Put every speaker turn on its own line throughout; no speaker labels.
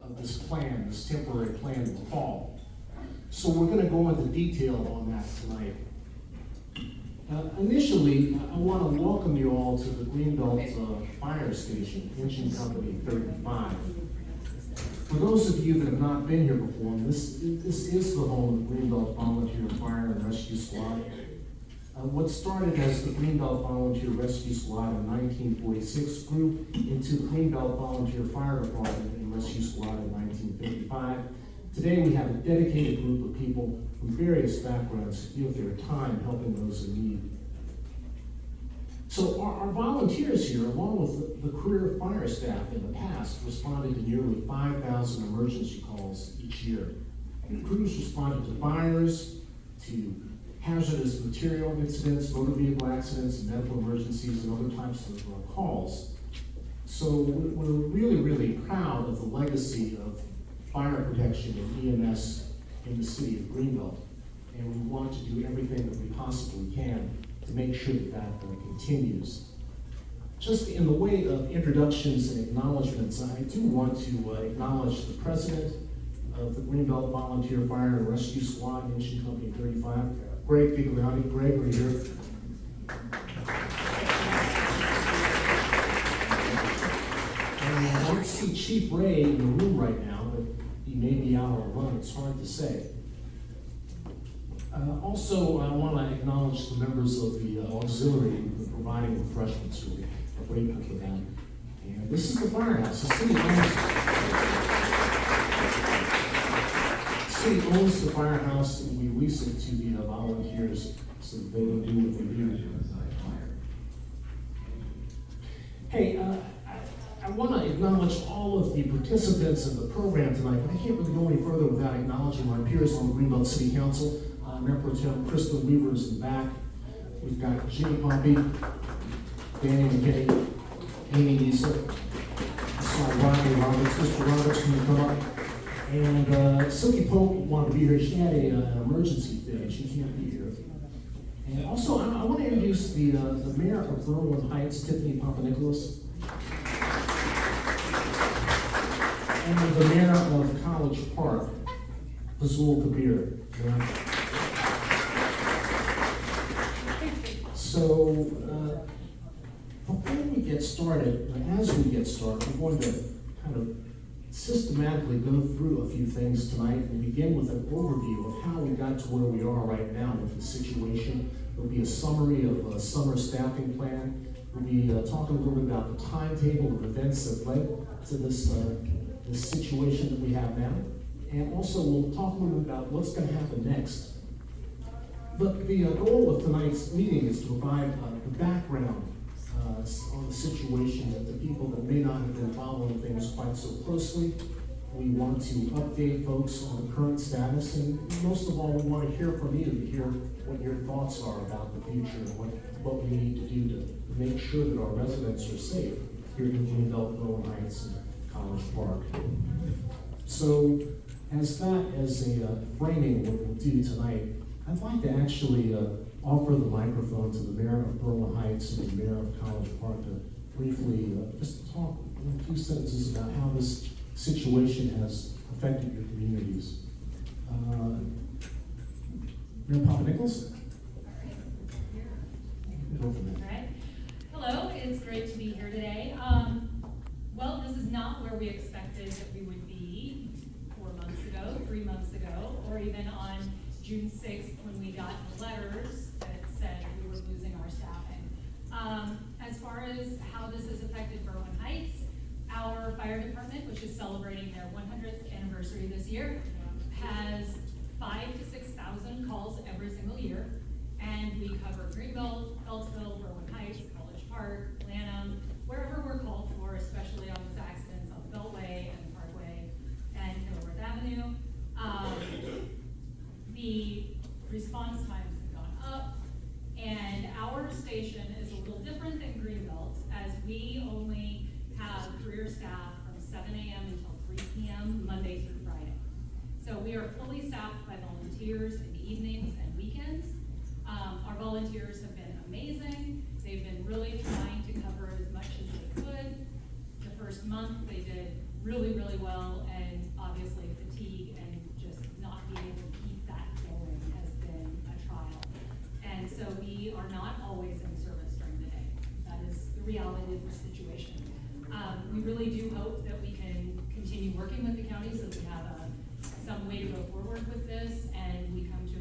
of this plan, this temporary plan in the fall. So we're going to go into detail on that tonight. Initially, I want to welcome you all to the Greenbelt Fire Station, Engine Company 35. For those of you that have not been here before, this is the home of the Greenbelt Volunteer Fire and Rescue Squad. What started as the Greenbelt Volunteer Rescue Squad in 1946 grew into the Greenbelt Volunteer Fire Department and Rescue Squad in 1955. Today we have a dedicated group of people from various backgrounds who give their time helping those in need. So our volunteers here, along with the career fire staff in the past, responded to nearly 5,000 emergency calls each year. And crews responded to fires, to hazardous material incidents, motor vehicle accidents, medical emergencies, and other types of calls. So we're really, really proud of the legacy of fire protection and EMS in the city of Greenbelt. And we want to do everything that we possibly can to make sure that continues. Just in the way of introductions and acknowledgments, I do want to acknowledge the president of the Greenbelt Volunteer Fire and Rescue Squad, Engine Company 35, Greg Figliotti. Greg, are you here? And I don't see Chief Ray in the room right now, but he may be out on a run, it's hard to say. Also, I want to acknowledge the members of the auxiliary who are providing refreshments. We are grateful for that. And this is the firehouse. The city owns the firehouse, and we lease it to the volunteers so that they can do what they do. Hey, I want to acknowledge all of the participants of the program tonight, but I can't really go any further without acknowledging my peers on the Greenbelt City Council. Mayor Pro Tem Krista Weaver is in the back. We've got Jimmy Pompey, Danny McKinney, Amy Diesel. I saw Rodney Roberts. Mr. Roberts, can you come up? And Silky Pope wanted to be here. She had an emergency thing. She can't be here. And also, I want to introduce the mayor of Berwyn Heights, Tiffany Papanikolaos. And the mayor of College Park, Fazul Kabir. So, before we get started, as we get started, we're going to kind of systematically go through a few things tonight and begin with an overview of how we got to where we are right now with the situation. There'll be a summary of a summer staffing plan. We'll be talking a little bit about the timetable of events that led to this situation that we have now. And also, we'll talk a little bit about what's going to happen next. But the goal of tonight's meeting is to provide the background on the situation that the people that may not have been following things quite so closely. We want to update folks on the current status, and most of all, we want to hear from you, to hear what your thoughts are about the future and what we need to do to make sure that our residents are safe here in Greenbelt, Berwyn Heights, and College Park. So, as a framing what we'll do tonight, I'd like to actually offer the microphone to the mayor of Berwyn Heights and the mayor of College Park to briefly just talk in a few sentences about how this situation has affected your communities. Mayor Papanikolaos? Go from there.
All right. Hello, it's great to be here today. Well, this is not where we expected that we would be 4 months ago, 3 months ago, or even on June 6th when we got letters that said we were losing our staffing. As far as how this has affected Berwyn Heights, our fire department, which is celebrating their 100th anniversary this year, has 5,000 to 6,000 calls every single year. And we cover Greenbelt, Beltsville, Berwyn Heights, College Park, Lanham, wherever we're called for, especially on these accidents on the Beltway and Parkway and Kenilworth Avenue. The response times have gone up, and our station is a little different than Greenbelt, as we only have career staff from 7 a.m. until 3 p.m. Monday through Friday. So we are fully staffed by volunteers in the evenings and weekends. Our volunteers have been amazing. They've been really trying to cover as much as they could. really do hope that we can continue working with the county so we have some way to go forward with this, and we come to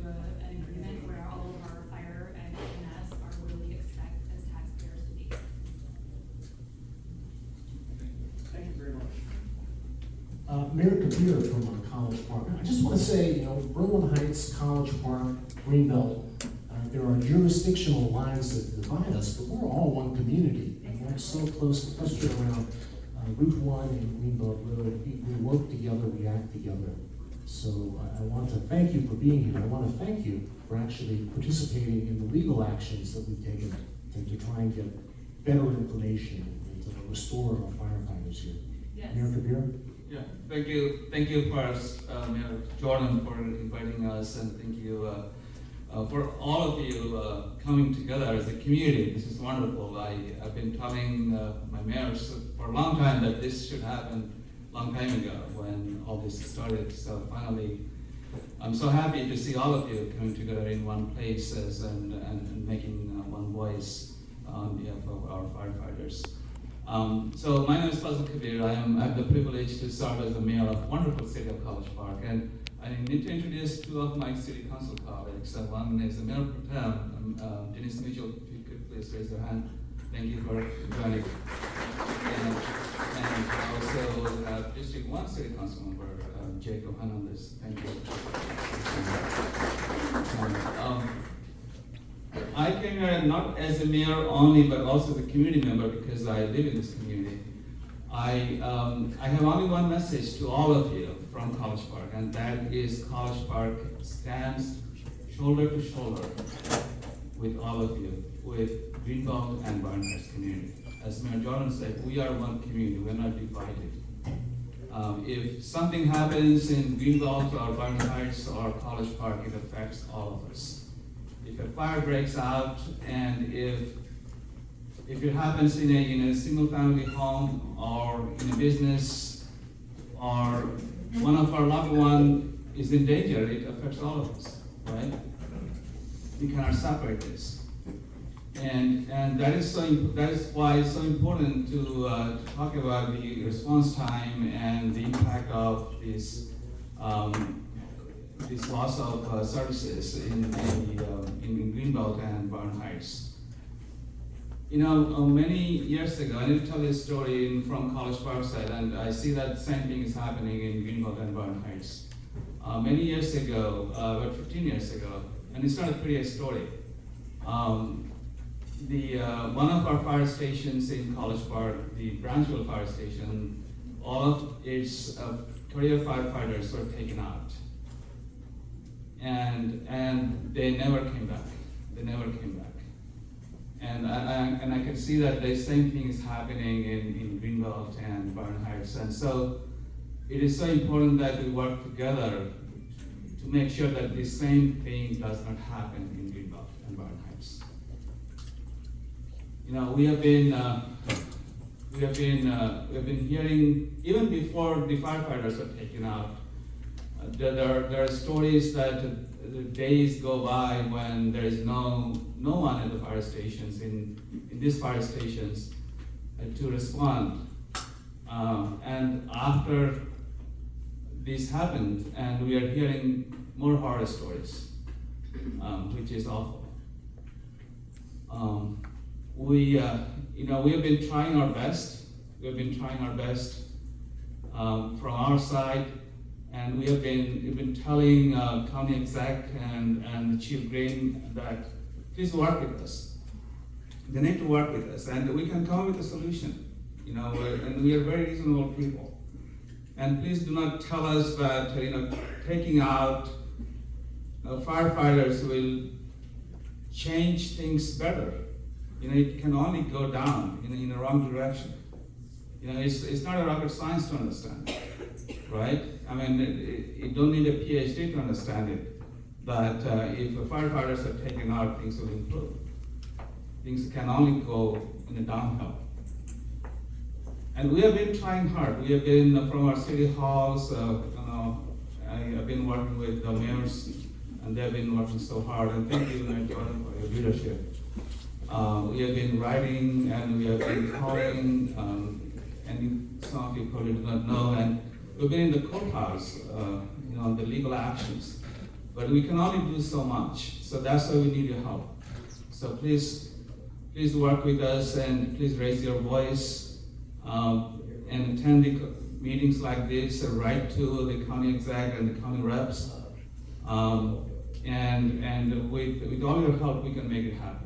an agreement where all of our fire and EMS are where we expect as taxpayers to be.
Thank you very much.
Mayor Kabir from College Park. I just want to say, Berlin Heights, College Park, Greenbelt, there are jurisdictional lines that divide us, but we're all one community. And we're so close, especially around Route 1 and Greenbelt Road. We work together, we act together. So I want to thank you for being here. I want to thank you for actually participating in the legal actions that we've taken to try and get better information and to restore our firefighters here.
Yes.
Mayor Kabir?
Yeah, thank you first, Mayor Jordan, for inviting us, and thank you for all of you coming together as a community. This is wonderful. I've been telling my mayors for a long time that this should happen a long time ago when all this started. So finally, I'm so happy to see all of you coming together in one place and making one voice on behalf of our firefighters. So my name is Fazil Kabir. I have the privilege to serve as the mayor of wonderful city of College Park, and I need to introduce two of my city council colleagues. One is the Mayor Pro Tem, Denise Mitchell. If you could please raise your hand. Thank you for joining. And also have District 1 City Council member, Jacob Hernandez. Thank you. I came here not as a mayor only, but also as a community member because I live in this community. I have only one message to all of you from College Park, and that is College Park stands shoulder to shoulder with all of you, with Greenbelt and Barnhurst community. As Mayor Jordan said, we are one community, we're not divided. If something happens in Greenbelt or Barnhurst or College Park, it affects all of us. If a fire breaks out, and if it happens in a single family home or in a business, or one of our loved one is in danger, it affects all of us, right? We cannot separate this. And that is why it's so important to talk about the response time and the impact of this loss of services in Greenbelt and Barnhurst. Many years ago, I need to tell you a story from College Park side, and I see that same thing is happening in Greenbelt and Barnhurst. Many years ago, about 15 years ago, and it's not a pretty story. One of our fire stations in College Park, the Branchville Fire Station, all of its career firefighters were taken out. And they never came back. They never came back. And I can see that the same thing is happening in Greenbelt and Barnhurst. And so it is so important that we work together to make sure that the same thing does not happen in Greenbelt and Barnhurst. We have been hearing, even before the firefighters were taken out, there are stories that the days go by when there is no one at the fire stations, in these fire stations, to respond. And after this happened, and we are hearing more horror stories, which is awful. We have been trying our best. We have been trying our best from our side. And we've been telling county exec and the chief Green that please work with us. They need to work with us, and we can come up with a solution. And we are very reasonable people. And please do not tell us that taking out firefighters will change things better. It can only go down in the wrong direction. It's not a rocket science to understand, right? I mean, you don't need a PhD to understand it, that if the firefighters are taken out, things will improve. Things can only go in a downhill. And we have been trying hard. We have been from our city halls, I have been working with the mayors, and they've been working so hard. And thank you, Mayor Jordan, for your leadership. We have been writing, and we have been calling, and and some of you probably do not know, and we've been in the courthouse, the legal actions. But we can only do so much, so that's why we need your help. So please work with us and please raise your voice and attend the meetings like this, write to the county exec and the county reps. And with all your help, we can make it happen.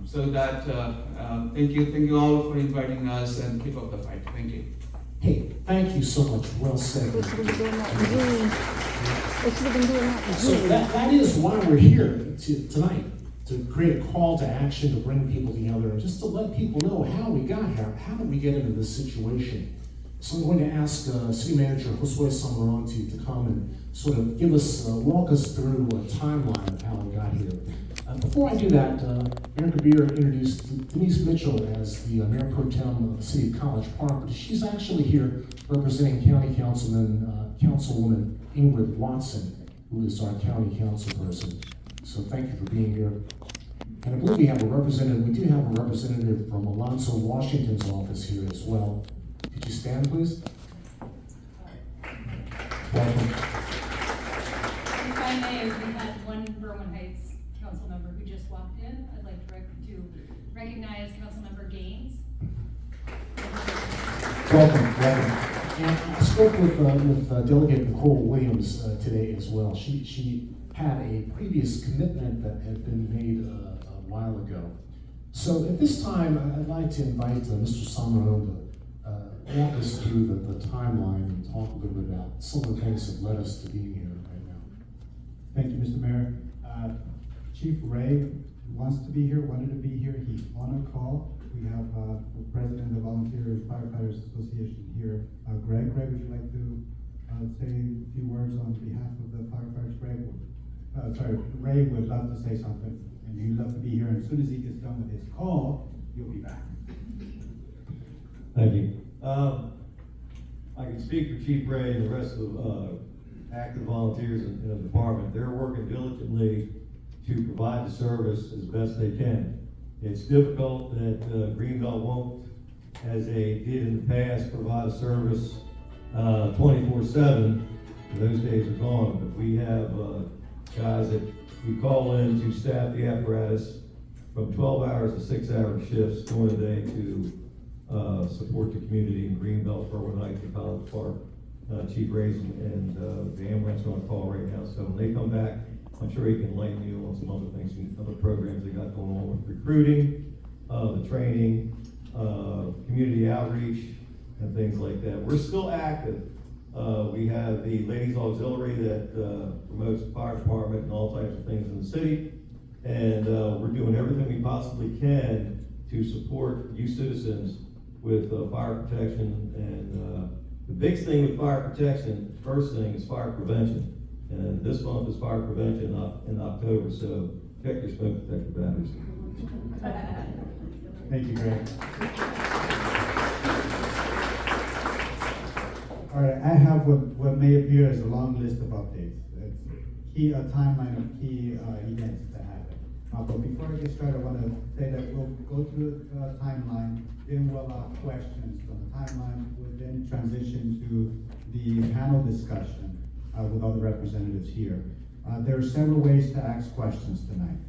Thank you all for inviting us, and keep up the fight. Thank you.
Hey, thank you so much. Well said.
They should have been doing that in June. They should have been doing that in
So
June.
that is why we're here tonight, to create a call to action, to bring people together, and just to let people know how we got here. How did we get into this situation? So I'm going to ask City Manager Josue Samaron to come and sort of walk us through a timeline of how we got here. Before I do that, Mayor Kabir introduced Denise Mitchell as the Mayor Pro Tem of the City of College Park, but she's actually here representing County Councilwoman Ingrid Watson, who is our County Council person. So thank you for being here. And I believe we do have a representative from Alonzo Washington's office here as well. Could you stand, please? Welcome.
If I may, we had one Berwyn Heights council member who just walked in. I'd like to recognize Councilmember Gaines.
Welcome. And I spoke with Delegate Nicole Williams today as well. She had a previous commitment that had been made a while ago. So at this time, I'd like to invite Mr. Samaron to walk us through the timeline and talk a little bit about some of the things that led us to being here right now.
Thank you, Mr. Mayor. Chief Ray wanted to be here. He's on a call. We have the president of the Volunteer Firefighters Association here, Greg. Greg, would you like to say a few words on behalf of the firefighters? Ray would love to say something, and he'd love to be here. And as soon as he gets done with his call, he'll be back.
Thank you. I can speak for Chief Ray and the rest of active volunteers in the department. They're working diligently to provide the service as best they can. It's difficult that Greenbelt won't, as they did in the past, provide a service 24/7. Those days are gone, but we have guys that we call in to staff the apparatus from 12 hours to 6-hour shifts during the day to support the community in Greenbelt, Berwyn Heights, and College Park. Chief Ray's and the ambulance are on call right now, so when they come back, I'm sure he can enlighten you on some other things, some other programs they got going on with recruiting, the training, community outreach, and things like that. We're still active. We have the Ladies Auxiliary that promotes the fire department and all types of things in the city, and we're doing everything we possibly can to support you citizens with fire protection. And the big thing with fire protection, first thing, is fire prevention. And this month is fire prevention in October, so check your smoke detector batteries.
Thank you, Greg. All right, I have what may appear as a long list of updates. It's a timeline of key events that happen. But before I get started, I want to say that we'll go through the timeline, then we'll allow questions from the timeline. We'll then transition to the panel discussion with all the representatives here. There are several ways to ask questions tonight.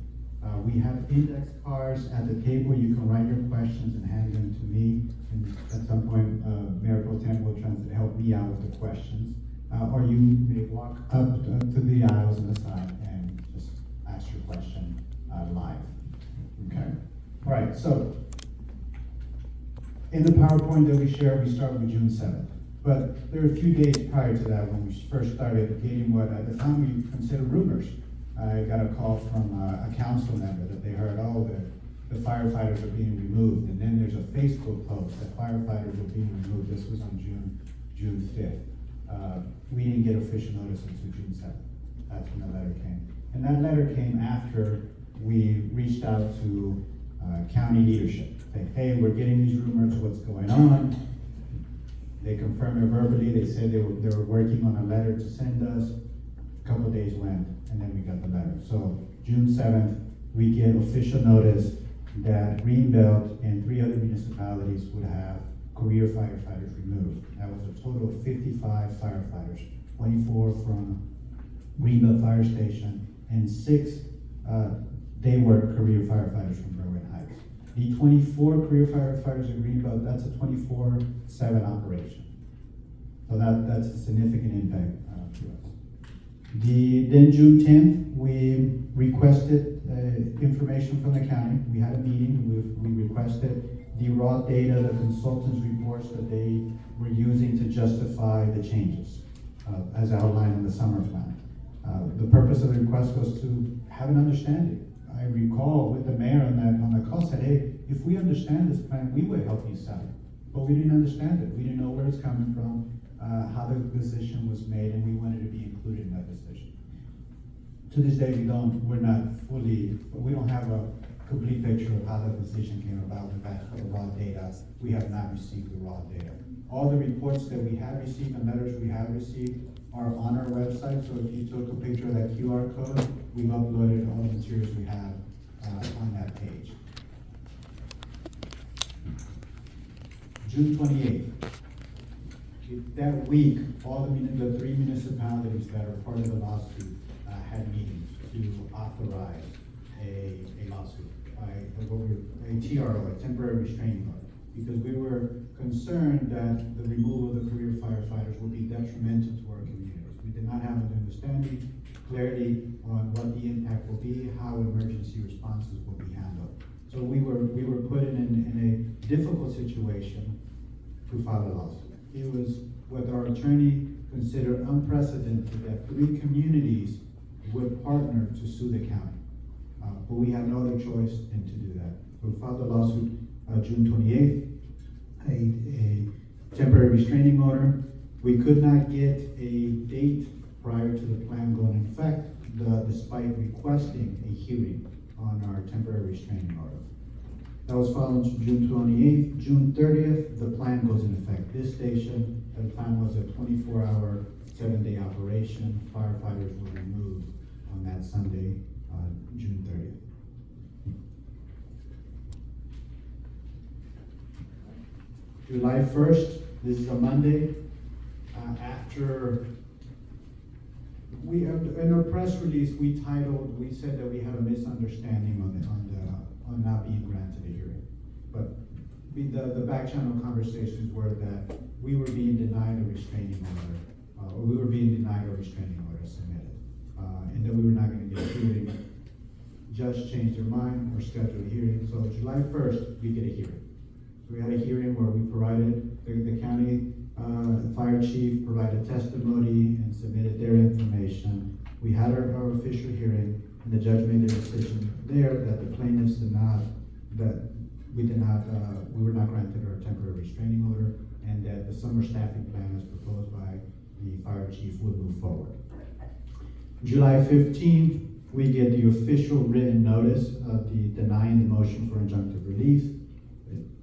We have index cards at the table. You can write your questions and hand them to me. And at some point, Mayor Pro Tem will try to help me out with the questions. Or you may walk up to the aisles on the side and just ask your question live. Okay? All right, so in the PowerPoint that we shared, we start with June 7th. But there were a few days prior to that when we first started getting what at the time we considered rumors. I got a call from a council member that they heard, the firefighters are being removed. And then there's a Facebook post that firefighters are being removed. This was on June 5th. We didn't get official notice until June 7th. That's when the letter came. And that letter came after we reached out to county leadership. Saying, hey, we're getting these rumors, what's going on? They confirmed it verbally. They said they were working on a letter to send us. A couple of days went, and then we got the letter. So June 7th, we get official notice that Greenbelt and 3 other municipalities would have career firefighters removed. That was a total of 55 firefighters, 24 from Greenbelt Fire Station, and 6 day work career firefighters from Berwyn Heights. The 24 career firefighters at Greenbelt, that's a 24/7 operation. So that's a significant impact to us. Then June 10th, we requested information from the county. We had a meeting, we requested the raw data, the consultants' reports that they were using to justify the changes as outlined in the summer plan. The purpose of the request was to have an understanding. I recall with the mayor on the call said, hey, if we understand this plan, we would help you sell it. But we didn't understand it. We didn't know where it's coming from, how the decision was made, and we wanted to be included in that decision. To this day, we don't have a complete picture of how the decision came about. We've asked for the raw data. We have not received the raw data. All the reports that we have received and letters we have received are on our website. So if you took a picture of that QR code, we've uploaded all the materials we have on that page. June 28th. That week, all the 3 municipalities that are part of the lawsuit had meetings to authorize a lawsuit by a TRO, a temporary restraining order, because we were concerned that the removal of the career firefighters will be detrimental to our communities. We did not have an understanding, clarity on what the impact will be, how emergency responses will be handled. So we were put in a difficult situation to file a lawsuit. It was what our attorney considered unprecedented that 3 communities would partner to sue the county. But we had no other choice than to do that. So we filed the lawsuit June 28th, a temporary restraining order. We could not get a date prior to the plan going in effect, despite requesting a hearing on our temporary restraining order. That was filed on June 28th. June 30th, the plan goes in effect. This station, the plan was a 24-hour, 7-day operation. Firefighters were removed on that Sunday, June 30th. July 1st, this is a Monday, after we, in our press release, we said that we had a misunderstanding on not being granted a hearing. But the back channel conversations were that we were being denied a restraining order, or we were being denied a restraining order submitted, and that we were not going to get a hearing. Judge changed their mind or scheduled a hearing. So July 1st, we get a hearing. So we had a hearing where we provided, the county fire chief provided testimony and submitted their information. We had our official hearing, and the judge made a decision there that the plaintiffs we were not granted our temporary restraining order, and that the summer staffing plan as proposed by the fire chief would move forward. July 15th, we get the official written notice of the denying the motion for injunctive relief.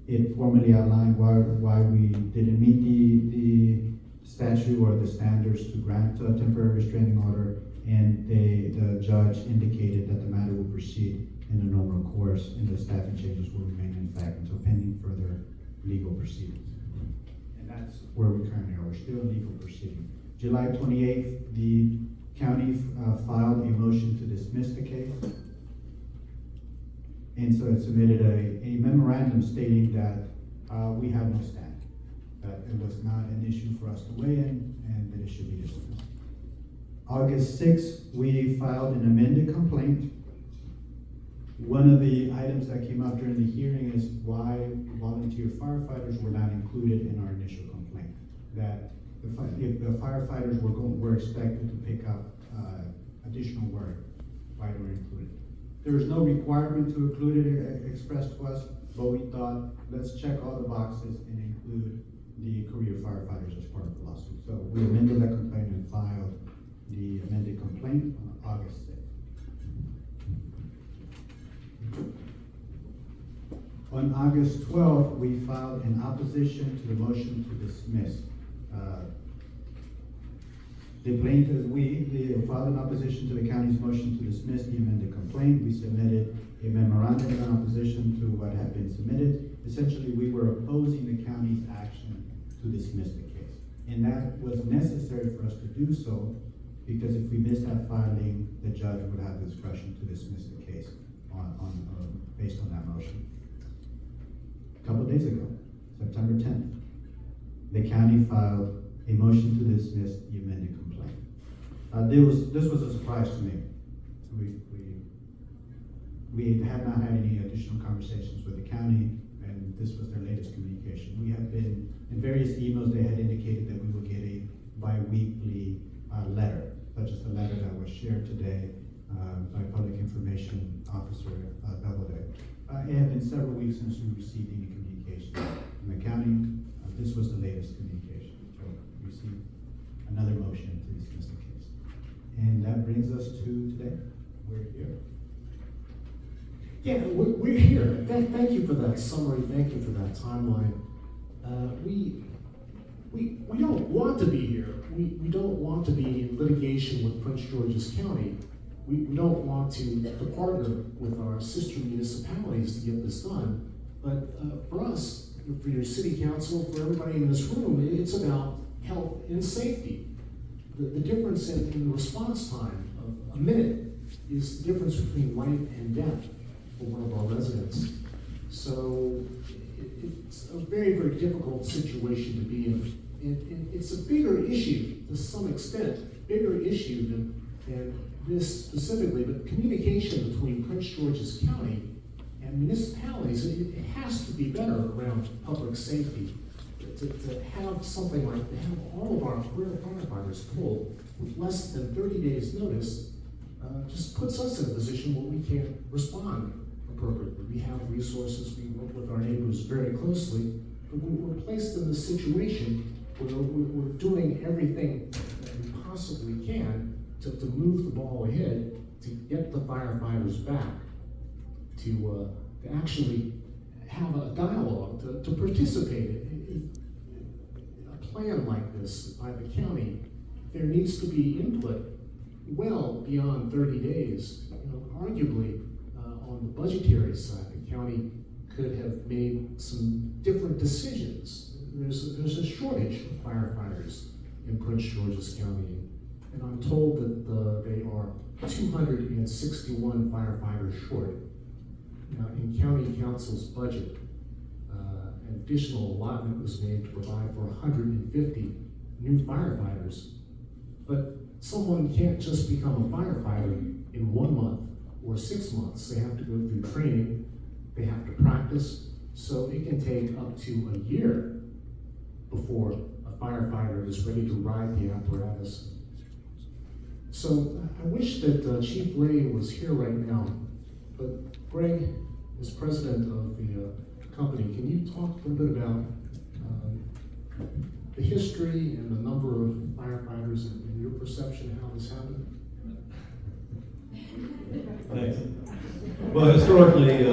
It formally outlined why we didn't meet the statute or the standards to grant a temporary restraining order, and the judge indicated that the matter will proceed in the normal course and the staffing changes will remain in effect until pending further legal proceedings. And that's where we currently are. We're still in legal proceeding. July 28th, the county filed a motion to dismiss the case. And so it submitted a memorandum stating that we have no stand, that it was not an issue for us to weigh in, and that it should be dismissed. August 6th, we filed an amended complaint. One of the items that came up during the hearing is why volunteer firefighters were not included in our initial complaint. That if the firefighters were expected to pick up additional work, why they were included. There was no requirement to include it expressed to us, but we thought, let's check all the boxes and include the career firefighters as part of the lawsuit. So we amended that complaint and filed the amended complaint on August 6th. On August 12th, we filed an opposition to the motion to dismiss. The plaintiff, we filed an opposition to the county's motion to dismiss the amended complaint. We submitted a memorandum in opposition to what had been submitted, essentially we were opposing the county's action to dismiss the case. And that was necessary for us to do so, because if we missed that filing, the judge would have discretion to dismiss the case based on that motion. A couple of days ago, September 10th, the county filed a motion to dismiss the amended complaint. This was a surprise to me. We had not had any additional conversations with the county, and this was their latest communication. We have been, in various emails, they had indicated that we would get a bi-weekly letter, such as the letter that was shared today by Public Information Officer Belvedere. It had been several weeks since we received any communication from the county. This was the latest communication. So we received another motion to dismiss the case. And that brings us to today. We're here.
Yeah, we're here. Thank you for that summary. Thank you for that timeline. We don't want to be here. We don't want to be in litigation with Prince George's County. We don't want to partner with our sister municipalities to get this done. But for us, for your city council, for everybody in this room, it's about health and safety. The difference in response time of a minute is the difference between life and death for one of our residents. So it's a very, very difficult situation to be in. And it's a bigger issue, to some extent, bigger issue than this specifically, but communication between Prince George's County and municipalities, it has to be better around public safety. To have something like, to have all of our career firefighters pulled with less than 30 days notice, just puts us in a position where we can't respond appropriately. We have resources, we work with our neighbors very closely, but we're placed in this situation where we're doing everything that we possibly can to move the ball ahead, to get the firefighters back, to actually have a dialogue, to participate in a plan like this by the county. There needs to be input well beyond 30 days. Arguably, on the budgetary side, the county could have made some different decisions. There's a shortage of firefighters in Prince George's County, and I'm told that they are 261 firefighters short. Now, in county council's budget, an additional allotment was made to provide for 150 new firefighters. But someone can't just become a firefighter in 1 month or 6 months. They have to go through training, they have to practice, so it can take up to a year before a firefighter is ready to ride the apparatus. So I wish that Chief Ray was here right now, but Greg, as president of the company, can you talk a little bit about the history and the number of firefighters and your perception of how this happened?
Thanks. Well, historically,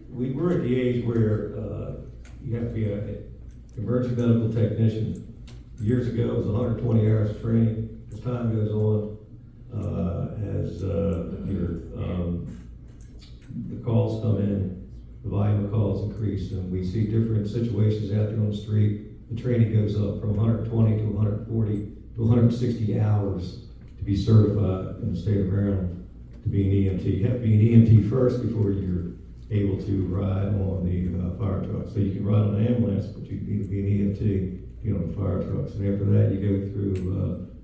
we're at the age where you have to be an emergency medical technician. Years ago, it was 120 hours of training. As time goes on, the calls come in, the volume of calls increase, and we see different situations out there on the street. The training goes up from 120 to 140 to 160 hours to be certified in the state of Maryland to be an EMT. You have to be an EMT first before you're able to ride on the fire truck. So you can ride on an ambulance, but you need to be an EMT to get on the fire trucks. And after that, you go through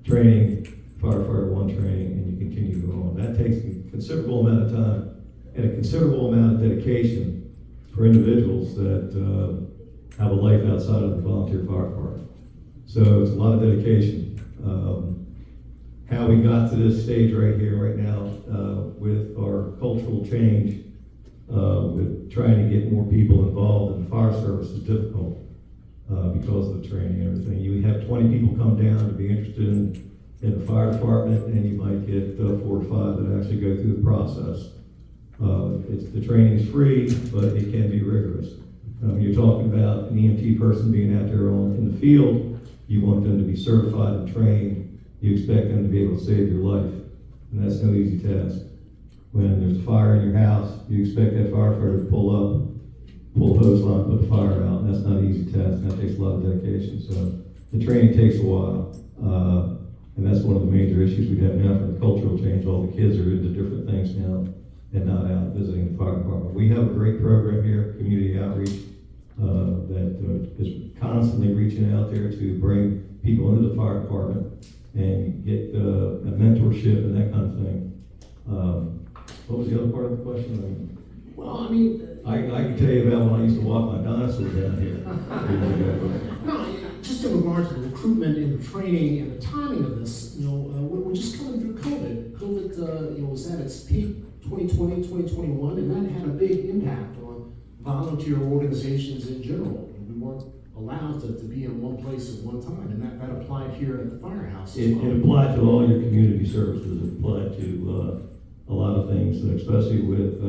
training, firefighter 1 training, and you continue to go on. That takes a considerable amount of time and a considerable amount of dedication for individuals that have a life outside of the volunteer fire department. So it's a lot of dedication. How we got to this stage right here, right now, with our cultural change, with trying to get more people involved in the fire service is difficult because of the training and everything. You have 20 people come down to be interested in the fire department, and you might get 4 or 5 that actually go through the process. The training is free, but it can be rigorous. You're talking about an EMT person being out there in the field. You want them to be certified and trained. You expect them to be able to save your life, and that's no easy task. When there's a fire in your house, you expect that firefighter to pull up pull a hose line, put the fire out, and that's not an easy task, and that takes a lot of dedication, so the training takes a while. And that's one of the major issues we have now for the cultural change. All the kids are into different things now and not out visiting the fire department. We have a great program here, community outreach, that is constantly reaching out there to bring people into the fire department and get a mentorship and that kind of thing. What was the other part of the question?
Well, I mean.
I can tell you about when I used to walk my dinosaurs down here.
No, just in regard to the recruitment and the training and the timing of this, we're just coming through COVID. COVID, was at its peak 2020, 2021, and that had a big impact on volunteer organizations in general. We weren't allowed to be in one place at one time, and that applied here at the firehouse as well.
It applied to all your community services. It applied to a lot of things, especially with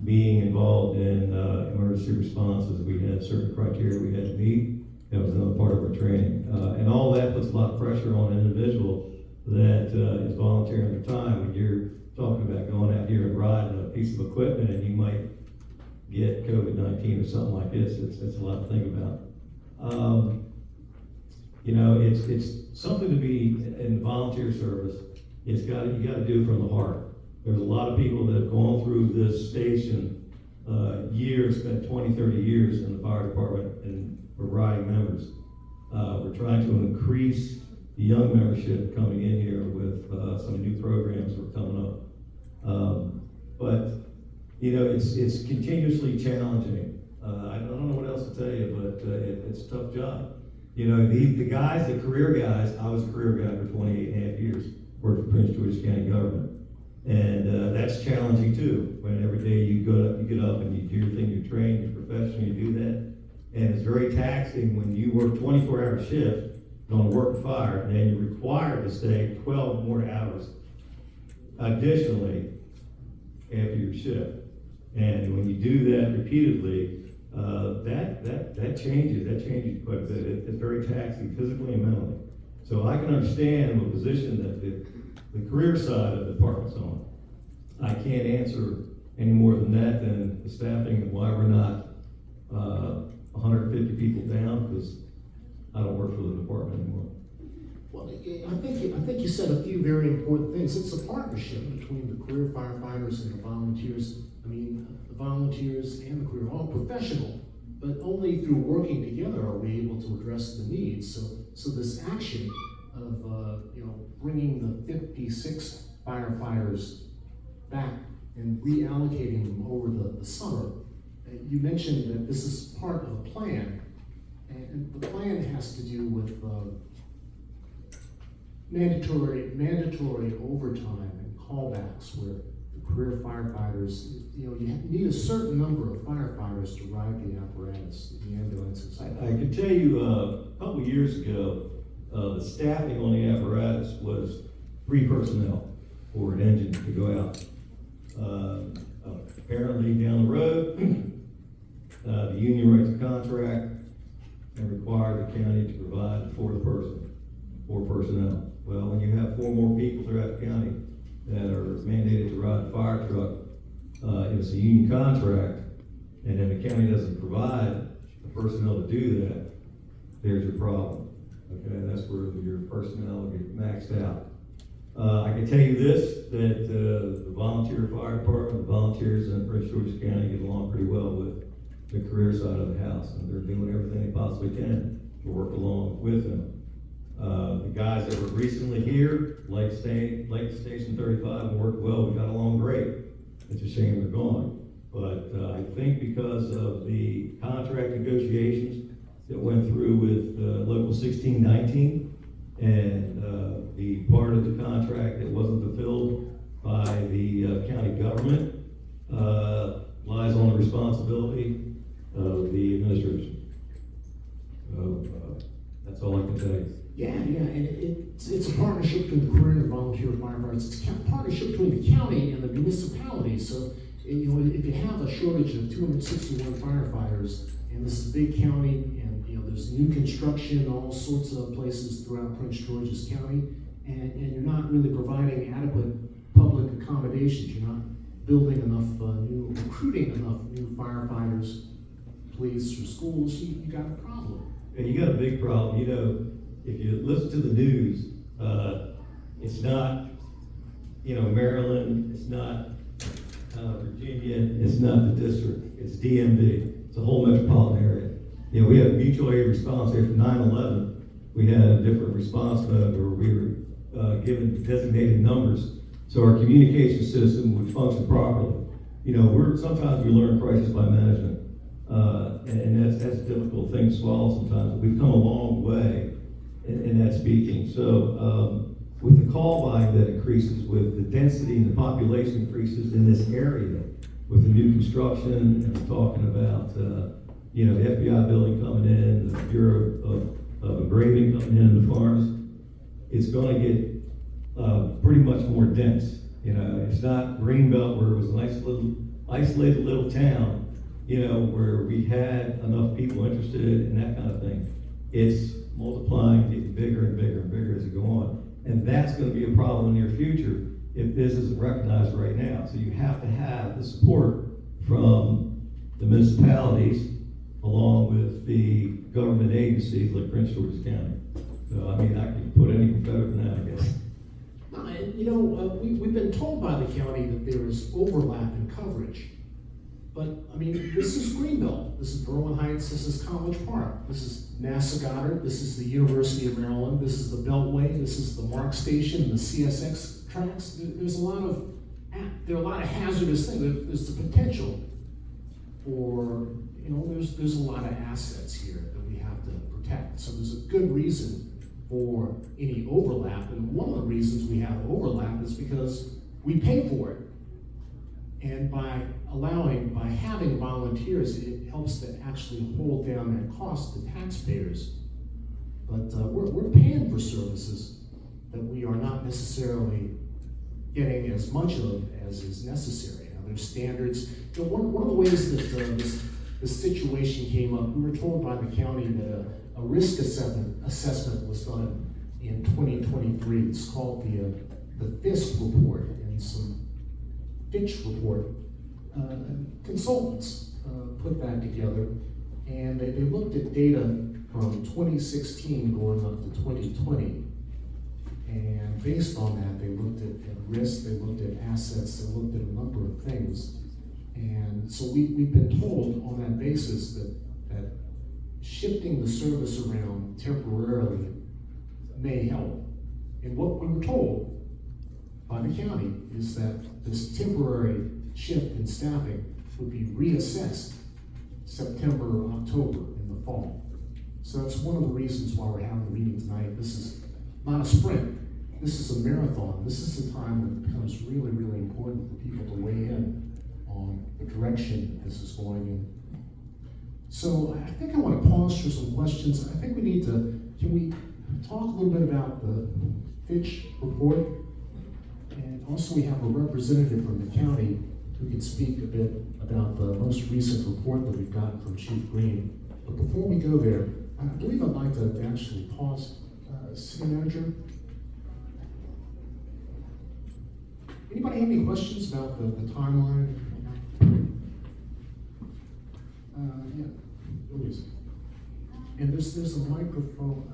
being involved in emergency responses. We had certain criteria we had to meet. That was another part of our training. And all that puts a lot of pressure on an individual that is volunteering their time. When you're talking about going out here and riding a piece of equipment and you might get COVID-19 or something like this, it's a lot to think about. It's something to be in volunteer service. You got to do it from the heart. There's a lot of people that have gone through this station years, spent 20, 30 years in the fire department and we're riding members. We're trying to increase the young membership coming in here with some new programs that are coming up. But it's continuously challenging. I don't know what else to tell you, but it's a tough job. The guys, the career guys, I was a career guy for 28 and a half years, worked for Prince George's County government. And that's challenging too, when every day you get up and you do your thing, you're trained, you're professional, you do that. And it's very taxing when you work 24-hour shift on work fire, and then you're required to stay 12 more hours additionally after your shift. And when you do that repeatedly, that changes quite a bit. It's very taxing physically and mentally. So I can understand the position that the career side of the department's on. I can't answer any more than that, than the staffing and why we're not 150 people down, because I don't work for the department anymore.
Well, I think you said a few very important things. It's a partnership between the career firefighters and the volunteers. I mean, the volunteers and the career are all professional, but only through working together are we able to address the needs. So this action of bringing the 56 firefighters back and reallocating them over the summer. You mentioned that this is part of a plan, and the plan has to do with mandatory overtime and callbacks, where the career firefighters, you need a certain number of firefighters to ride the apparatus, the ambulances.
I can tell you a couple years ago, the staffing on the apparatus was 3 personnel for an engine to go out. Apparently down the road, the union writes a contract and requires the county to provide 4 personnel. Well, when you have 4 more people throughout the county that are mandated to ride a fire truck, if it's a union contract, and then the county doesn't provide the personnel to do that, there's your problem. Okay, that's where your personnel get maxed out. I can tell you this, that the volunteer fire department, the volunteers in Prince George's County get along pretty well with the career side of the house, and they're doing everything they possibly can to work along with them. The guys that were recently here, like Station 35, and worked well, we got along great. It's a shame they're gone. But I think because of the contract negotiations that went through with Local 1619, and the part of the contract that wasn't fulfilled by the county government lies on the responsibility of the administration. So that's all I can tell you.
Yeah, and it's a partnership between the career and volunteer firefighters. It's a partnership between the county and the municipality. So, if you have a shortage of 261 firefighters, and this is a big county, and there's new construction in all sorts of places throughout Prince George's County, and you're not really providing adequate public accommodations. You're not recruiting enough new firefighters, police, or schools, you got a problem.
And you got a big problem, you know, if you listen to the news, it's not, you know, Maryland, it's not Virginia, it's not the district, it's DMV, it's a whole metropolitan area. You know, we have mutual aid response after 9/11, we had a different response mode where we were given designated numbers so our communication system would function properly. You know, sometimes we learn crisis by management, and that's a difficult thing to swallow sometimes, but we've come a long way in that speaking. So, with the call volume that increases, with the density and the population increases in this area, with the new construction, and we're talking about, you know, the FBI building coming in, the Bureau of Engraving coming in the farms, it's gonna get pretty much more dense. You know, it's not Greenbelt where it was a nice little, isolated little town, you know, where we had enough people interested in that kind of thing. It's multiplying, getting bigger and bigger and bigger as it go on. And that's gonna be a problem in the near future if this isn't recognized right now. So you have to have the support from the municipalities along with the government agencies like Prince George's County. So, I mean, I can put anything better than that, I guess.
And, you know, we've been told by the county that there is overlap in coverage. But, I mean, this is Greenbelt, this is Berlin Heights, this is College Park, this is NASA Goddard, this is the University of Maryland, this is the Beltway, this is the Mark Station, the CSX tracks. There are a lot of hazardous things. There's the potential for, you know, there's a lot of assets here that we have to protect. So there's a good reason for any overlap, and one of the reasons we have overlap is because we pay for it. And by having volunteers, it helps to actually hold down that cost to taxpayers. But we're paying for services that we are not necessarily getting as much of as is necessary. Now, there's standards. You know, one of the ways that this situation came up, we were told by the county that a risk assessment was done in 2023. It's called the FISC report and some Fitch report. Consultants put that together, and they looked at data from 2016 going up to 2020. And based on that, they looked at risk, they looked at assets, they looked at a number of things. And so we've been told on that basis that shifting the service around temporarily may help. And what we were told by the county is that this temporary shift in staffing would be reassessed September or October in the fall. So that's one of the reasons why we're having the meeting tonight. This is not a sprint, this is a marathon. This is the time when it becomes really, really important for people to weigh in on the direction that this is going in. So I think I want to pause for some questions. I think can we talk a little bit about the Fitch report? And also we have a representative from the county who can speak a bit about the most recent report that we've gotten from Chief Green. But before we go there, I believe I'd like to actually pause. City Manager? Anybody have any questions about the timeline? Yeah, Louise. And there's a microphone.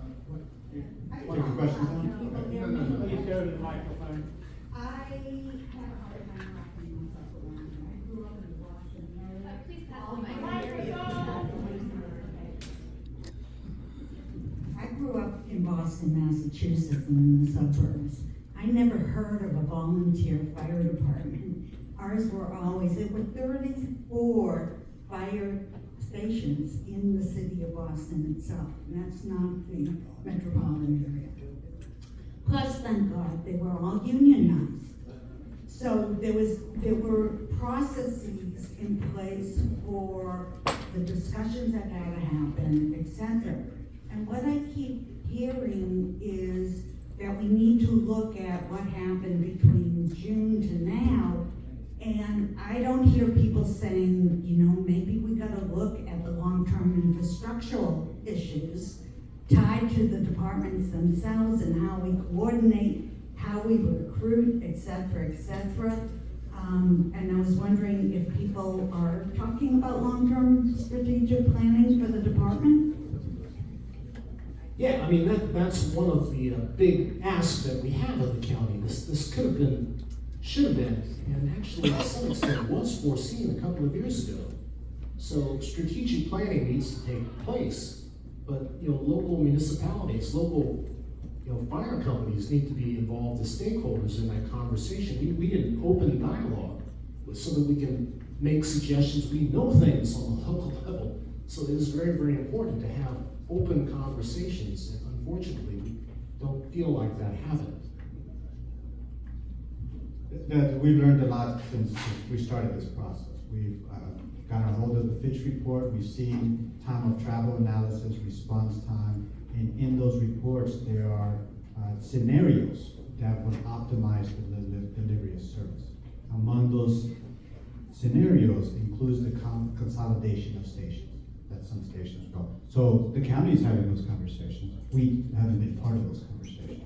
What are your questions now?
Please go to the microphone.
I have a hard time wrapping myself around it. I grew up in the Boston area.
Please pass
All
the
my
microphone.
I grew up in Boston, Massachusetts, and in the suburbs. I never heard of a volunteer fire department. Ours were always, there were 34 fire stations in the city of Boston itself, and that's not the metropolitan area. Plus, thank God, they were all unionized. So there were processes in place for the discussions that had to happen, etc. And what I keep hearing is that we need to look at what happened between June to now. And I don't hear people saying, you know, maybe we gotta look at the long-term infrastructural issues tied to the departments themselves and how we coordinate, how we recruit, et cetera, et cetera. And I was wondering if people are talking about long-term strategic planning for the department?
Yeah, I mean, that's one of the big asks that we have of the county. This could have been, should have been, and actually to some extent was foreseen a couple of years ago. So strategic planning needs to take place, but local municipalities, local fire companies need to be involved as stakeholders in that conversation. We need an open dialogue so that we can make suggestions. We know things on the local level, so it is very, very important to have open conversations, and unfortunately, we don't feel like that happened.
We learned a lot since we started this process. We've gotten a hold of the Fitch report. We've seen time of travel analysis, response time, and in those reports, there are scenarios that would optimize the delivery of service. Among those scenarios includes the consolidation of stations. That some stations go. So the county is having those conversations. We haven't been part of those conversations.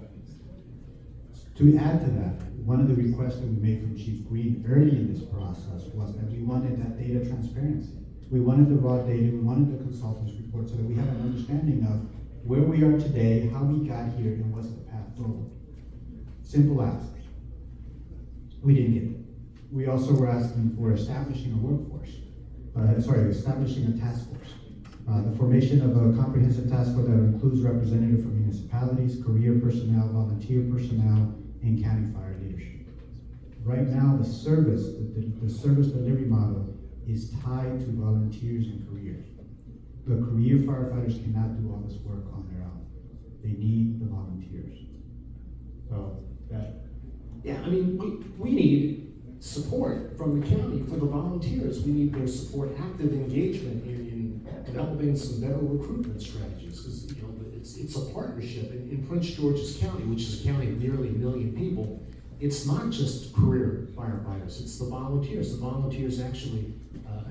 To add to that, one of the requests that we made from Chief Green early in this process was that we wanted that data transparency. We wanted the raw data, we wanted the consultant's report so that we have an understanding of where we are today, how we got here, and what's the path forward. Simple ask. We didn't get it. We also were asking for establishing a workforce. Establishing a task force. The formation of a comprehensive task force that includes representatives from municipalities, career personnel, volunteer personnel, and county fire leadership. Right now, the service delivery model is tied to volunteers and careers. The career firefighters cannot do all this work on their own. They need the volunteers. So that.
Yeah, I mean, we need support from the county for the volunteers. We need their support, active engagement in developing some better recruitment strategies, because it's a partnership. In Prince George's County, which is a county of nearly 1 million people, it's not just career firefighters, it's the volunteers. The volunteers actually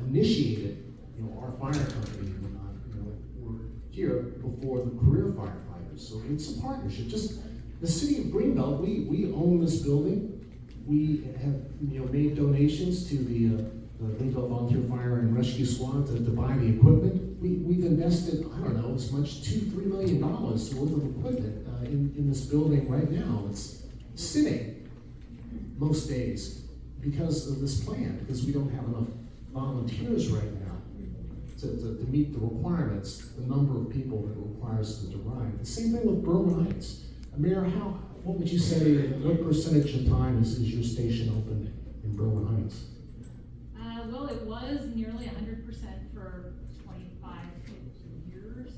initiated our fire company. We're here before the career firefighters, so it's a partnership. Just the city of Greenbelt, we own this building. We have made donations to the Greenbelt Volunteer Fire and Rescue Squad to buy the equipment. We've invested, I don't know, as much $2-3 million worth of equipment in this building right now. It's sitting most days because of this plan, because we don't have enough volunteers right now to meet the requirements, the number of people that it requires to drive. The same thing with Berwyn Heights. Mayor, what would you say, what percentage of time is your station open in Berwyn Heights?
Well, it was nearly 100% for 25 years.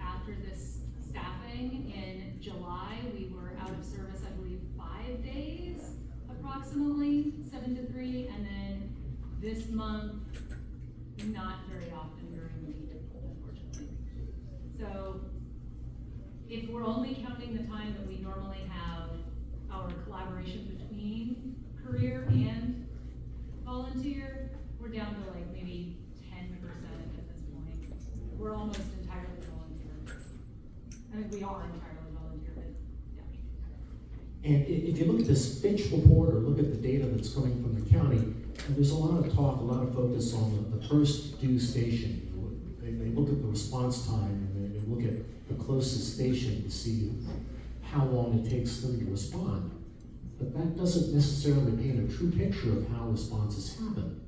After this staffing in July, we were out of service, I believe, 5 days, approximately 7 to 3, and then this month, not very often during the week, unfortunately. So if we're only counting the time that we normally have our collaboration between career and volunteer, we're down to like maybe 10% at this point. We're almost entirely volunteer. I mean, we are entirely volunteer, but yeah.
And if you look at this Fitch report or look at the data that's coming from the county, there's a lot of talk, a lot of focus on the first due station. They look at the response time and they look at the closest station to see how long it takes them to respond. But that doesn't necessarily paint a true picture of how responses happen.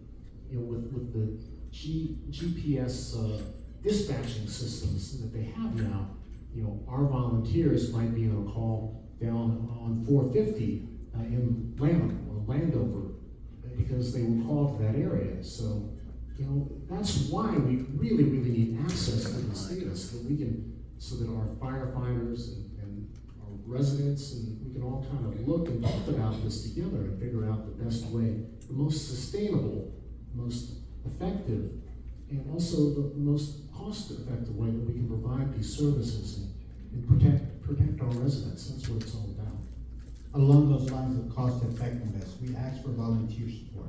With the GPS dispatching systems that they have now, our volunteers might be on a call down on 450 in Landover because they were called to that area. So, that's why we really, really need access to this data so that our firefighters and our residents and we can all kind of look and talk about this together and figure out the best way, the most sustainable, most effective, and also the most cost-effective way that we can provide these services and protect our residents. That's what it's all about.
Along those lines of cost effectiveness, we ask for volunteer support.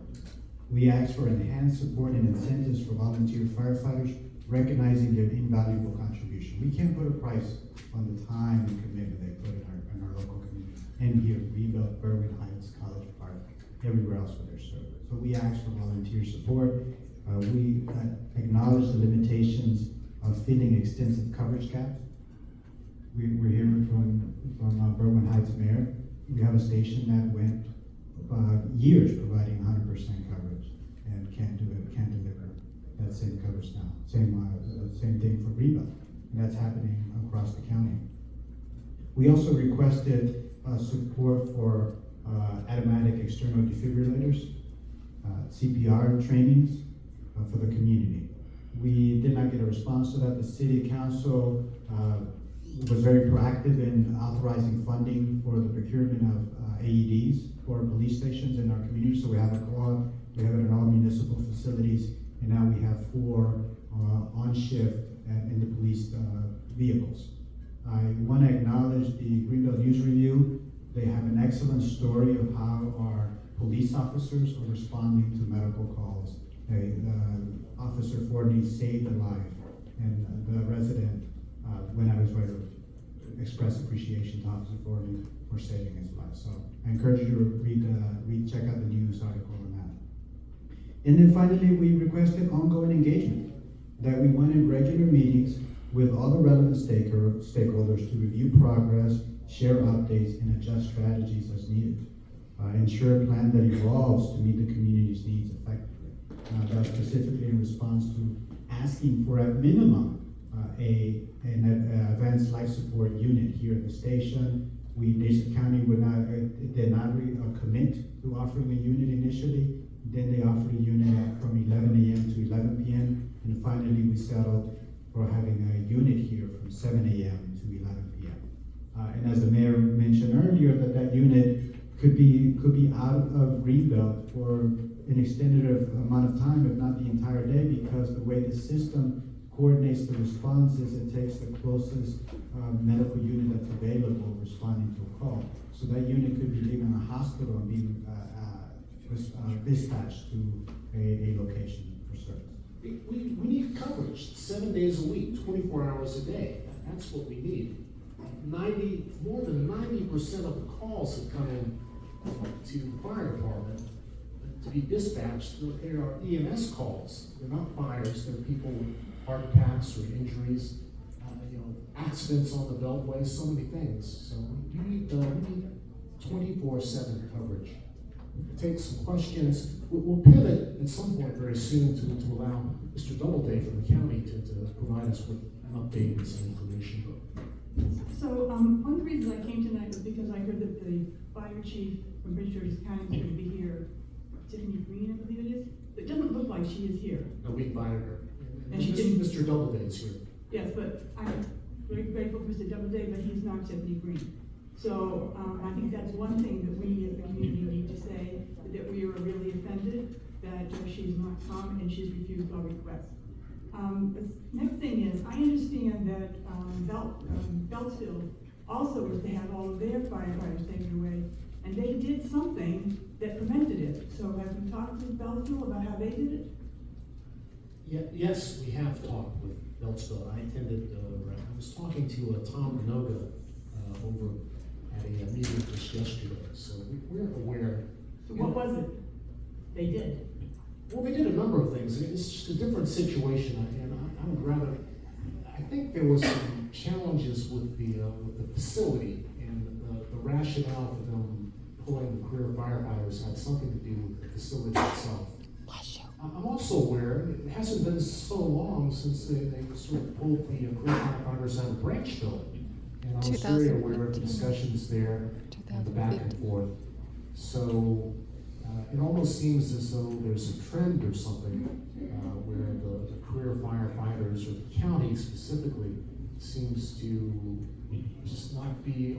We ask for enhanced support and incentives for volunteer firefighters, recognizing their invaluable contribution. We can't put a price on the time and commitment they put in our local community. And here, Greenbelt, Berwyn Heights, College Park, everywhere else where they're served. So we ask for volunteer support. We acknowledge the limitations of filling extensive coverage gaps. We're hearing from Berwyn Heights Mayor. We have a station that went years providing 100% coverage and can't deliver that same coverage now. Same thing for Greenbelt, and that's happening across the county. We also requested support for automatic external defibrillators, CPR trainings for the community. We did not get a response to that. The city council was very proactive in authorizing funding for the procurement of AEDs for police stations in our community. So we have a co-op, we have it in all municipal facilities, and now we have 4 on shift in the police vehicles. I want to acknowledge the Greenbelt News Review. They have an excellent story of how our police officers are responding to medical calls. Officer Forney saved a life, and the resident went out of his way to express appreciation to Officer Forney for saving his life. So I encourage you to check out the news article on that. And then finally, we requested ongoing engagement, that we wanted regular meetings with all the relevant stakeholders to review progress, share updates, and adjust strategies as needed. Ensure a plan that evolves to meet the community's needs effectively. That's specifically in response to asking for at minimum an advanced life support unit here at the station. Nation County did not commit to offering a unit initially. Then they offered a unit from 11 a.m. to 11 p.m. And finally we settled for having a unit here from 7 a.m. to 11 p.m. And as the mayor mentioned earlier, that unit could be out of Greenbelt for an extended amount of time, if not the entire day, because the way the system coordinates the responses, it takes the closest medical unit that's available responding to a call. So that unit could be leaving a hospital and being dispatched to a location for service.
We need coverage 7 days a week, 24 hours a day. That's what we need. More than 90% of the calls that come in to the fire department to be dispatched, they are EMS calls. They're not fires. They're people with heart attacks or injuries, accidents on the beltway, so many things. So we need 24/7 coverage. We'll take some questions. We'll pivot at some point very soon to allow Mr. Doubleday from the county to provide us with an update and some information.
So one of the reasons I came tonight was because I heard that the fire chief from Prince George's County is going to be here, Tiffany Green, I believe it is. It doesn't look like she is here.
No, we invited her.
And she didn't.
Mr. Doubleday is here.
Yes, but I'm very grateful for Mr. Doubleday, but he's not Tiffany Green. So I think that's one thing that we as the community need to say, that we are really offended that she's not come and she's refused our request. The next thing is, I understand that Beltsville also is to have all of their firefighters taken away, and they did something that prevented it. So have you talked with Beltsville about how they did it?
Yes, we have talked with Beltsville. I was talking to Tom Noga over at a meeting just yesterday, so we're aware.
So what was it they did?
Well, they did a number of things. It's just a different situation, and I would rather. I think there was some challenges with the facility, and the rationale for them pulling the career firefighters had something to do with the facility itself. I'm also aware it hasn't been so long since they sort of pulled the career firefighters out of Branchville, and I was very aware of the discussions there and the back and forth. So. It almost seems as though there's a trend or something where the career firefighters, or the county specifically, seems to just not be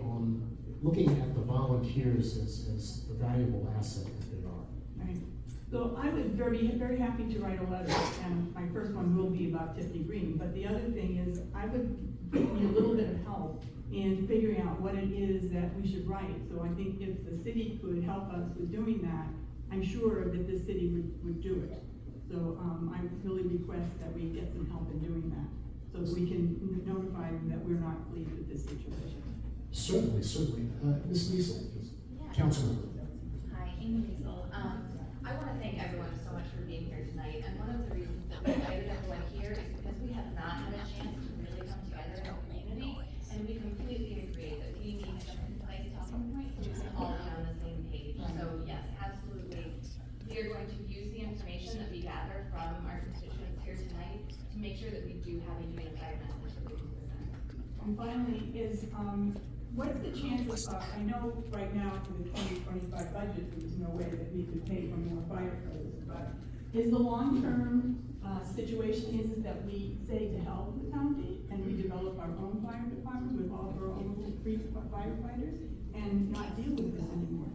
looking at the volunteers as the valuable asset that they are.
Right. So I was very, very happy to write a letter, and my first one will be about Tiffany Green. But the other thing is, I would need a little bit of help in figuring out what it is that we should write. So I think if the city could help us with doing that, I'm sure that the city would do it. So I really request that we get some help in doing that, so that we can notify them that we're not pleased with this situation.
Certainly. Ms. Liesel,
Yeah.
Councilman.
Hi, Amy Liesel. sure that we do have a unified message that we can present.
And finally, what's the chances of, I know right now for the 2025 budget, there's no way that we could pay for more firefighters, but is the long-term situation is that we say to help the county and we develop our own fire department with all of our own free firefighters and not deal with this anymore?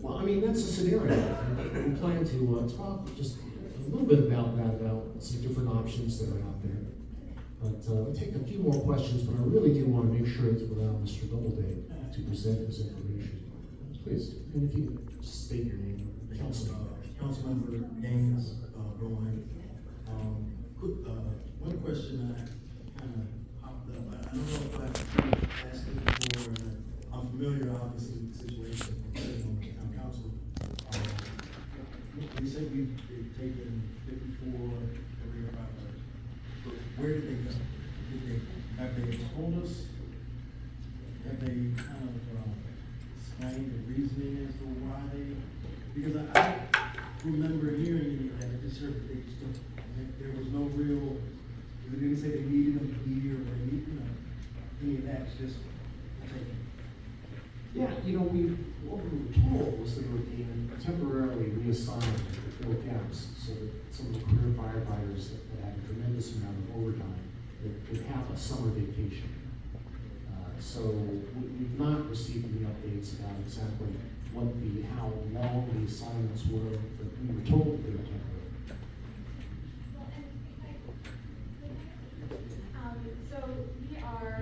Well, I mean, that's a scenario, and we plan to talk just a little bit about that, about some different options that are out there. But we'll take a few more questions, but I really do want to make sure to allow Mr. Doubleday to present his information. Please, and if you could just state your name,
Councilmember Gaines, Rowan. One question I kind of hopped up. I don't know if I've asked it before, and I'm familiar, obviously, with the situation from sitting on the town council. They said we've taken 54 career firefighters. But where did they go? Have they told us? Have they kind of explained the reasoning as to why they? Because I remember hearing any of that. I just heard that they just don't. There was no real. They didn't say they needed them here or they need, any of that. It's just taken.
Yeah, what we were told was they were being temporarily reassigned to fill gaps so that some of the career firefighters that had a tremendous amount of overtime could have a summer vacation. So we've not received any updates about exactly how long the assignments were, but we were told that they were temporary.
So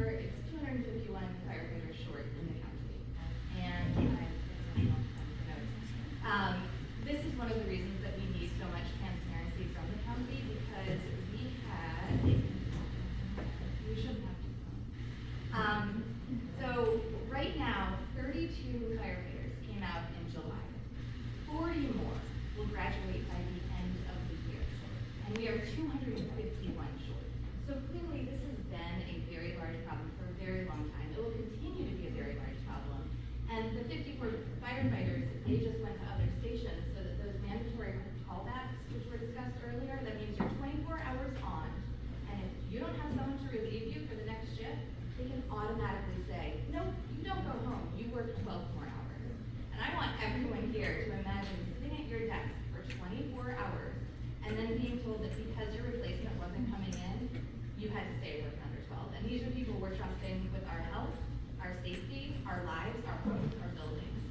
it's 251 firefighters short in the county. And this is one of the reasons that we need so much transparency from the county, because we shouldn't have to. So right now, 32 firefighters came out in July. 40 more will graduate by the end of the year. And we are 251 short. So clearly this has been a very large problem for a very long time. It will continue to be a very large problem. And the 54 firefighters, they just went to other stations, so that those mandatory callbacks, which were discussed earlier, that means you're 24 hours on, and if you don't have someone to relieve you for the next shift, they can automatically say, nope, you don't go home, you work 12 more hours. And I want everyone here to imagine sitting at your desk for 24 hours, and then being told that because your replacement wasn't coming in, you had to stay working under 12. And these are people we're trusting with our health, our safety, our lives, our homes, our buildings.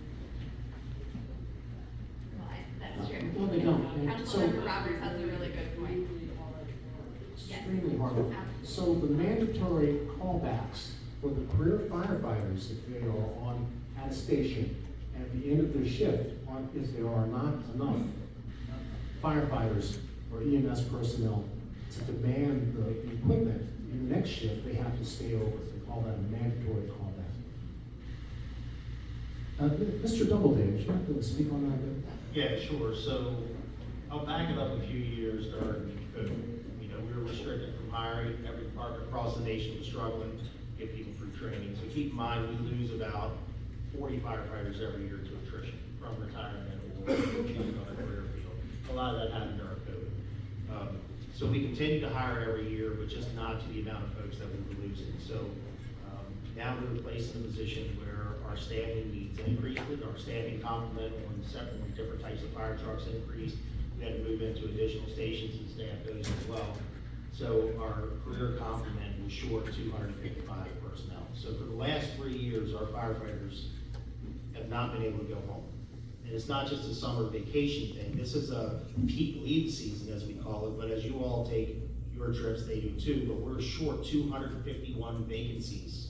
Well, that's true.
Well, they don't.
Councilmember Roberts has a really good point.
Extremely hard. So the mandatory callbacks for the career firefighters, if they are on at a station at the end of their shift, if there are not enough firefighters or EMS personnel to demand the equipment in the next shift, they have to stay over. They call that a mandatory callback. Mr. Doubleday, would you like to speak on that a bit?
Yeah, sure. So I'll back it up a few years during COVID. We were restricted from hiring. Every department across the nation was struggling to get people through training. So keep in mind, we lose about 40 firefighters every year to attrition from retirement or choosing on a career field. A lot of that happened during COVID. So we continue to hire every year, but just not to the amount of folks that we were losing. So now we're placed in a position where our staffing needs increased, our staffing complement on several different types of fire trucks increased. We had to move into additional stations and staff those as well. So our career complement was short 255 personnel. So for the last 3 years, our firefighters have not been able to go home. And it's not just a summer vacation thing. This is a peak leave season, as we call it, but as you all take your trips, they do too, but we're short 251 vacancies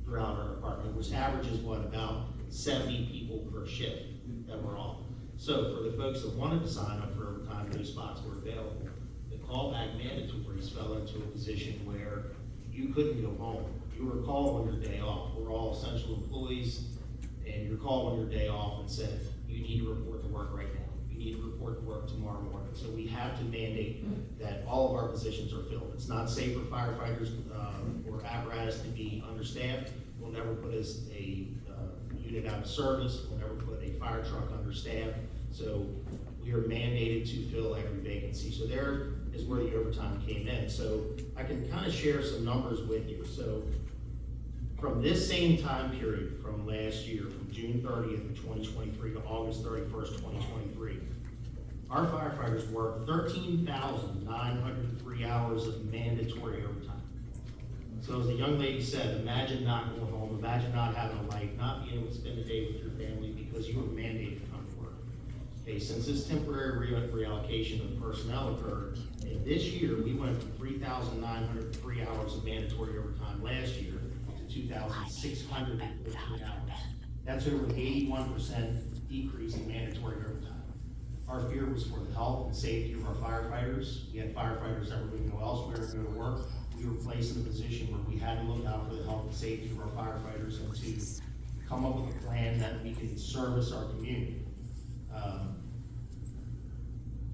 throughout our department, which averages about 70 people per shift that we're on. So for the folks that wanted to sign up for overtime, those spots were available. The callback mandatories fell into a position where you couldn't go home. You were called on your day off. We're all essential employees, and you're called on your day off and said, you need to report to work right now. You need to report to work tomorrow morning. So we have to mandate that all of our positions are filled. It's not safe for firefighters or apparatus to be understaffed. We'll never put a unit out of service. We'll never put a fire truck understaffed. So we are mandated to fill every vacancy. So there is where the overtime came in. So I can kind of share some numbers with you. So from this same time period from last year, from June 30th of 2023 to August 31st, 2023, our firefighters worked 13,903 hours of mandatory overtime. So as the young lady said, imagine not going home, imagine not having a life, not being able to spend a day with your family because you were mandated to come to work. Okay, since this temporary reallocation of personnel occurred, and this year we went from 3,903 hours of mandatory overtime last year to 2,614 hours. That's over an 81% decrease in mandatory overtime. Our fear was for the health and safety of our firefighters. We had firefighters that were going to go elsewhere and go to work. We were placed in a position where we had to look out for the health and safety of our firefighters and to come up with a plan that we can service our community.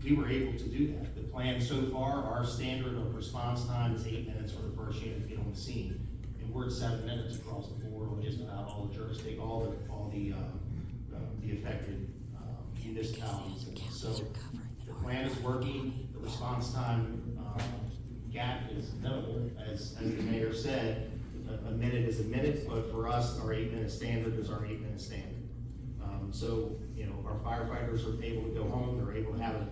We were able to do that. The plan so far, our standard of response time is 8 minutes for the first unit to get on the scene. And we're at 7 minutes across the board on just about all the jurisdictions, all the affected municipalities. So the plan is working, the response time gap is minimal, as the mayor said, a minute is a minute, but for us, our 8-minute standard is our 8-minute standard. So, you know, our firefighters are able to go home, they're able to have a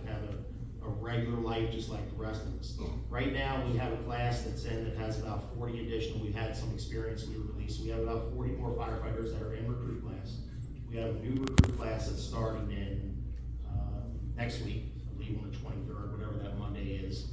regular life just like the rest of us. Right now, we have a class that's in that has about 40 additional, we've had some experience we released, we have about 40 more firefighters that are in recruit class. We have a new recruit class that's starting in next week, I believe on the 23rd, whatever that Monday is.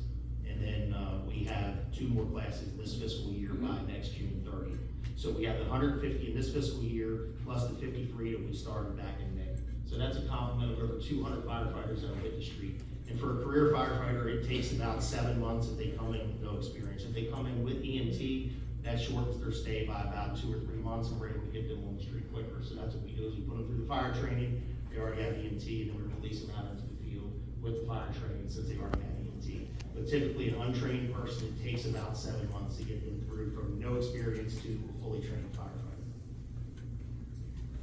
And then we have 2 more classes this fiscal year by next June 30th. So we have the 150 in this fiscal year, plus the 53 that we started back in May. So that's a complement of over 200 firefighters that will hit the street. And for a career firefighter, it takes about 7 months if they come in with no experience. If they come in with EMT, that shortens their stay by about 2 or 3 months, and we're able to get them on the street quicker. So that's what we do, is we put them through the fire training, they already have EMT, and then we release them out into the field with the fire training since they already have EMT. But typically, an untrained person, it takes about 7 months to get them through from no experience to a fully trained firefighter.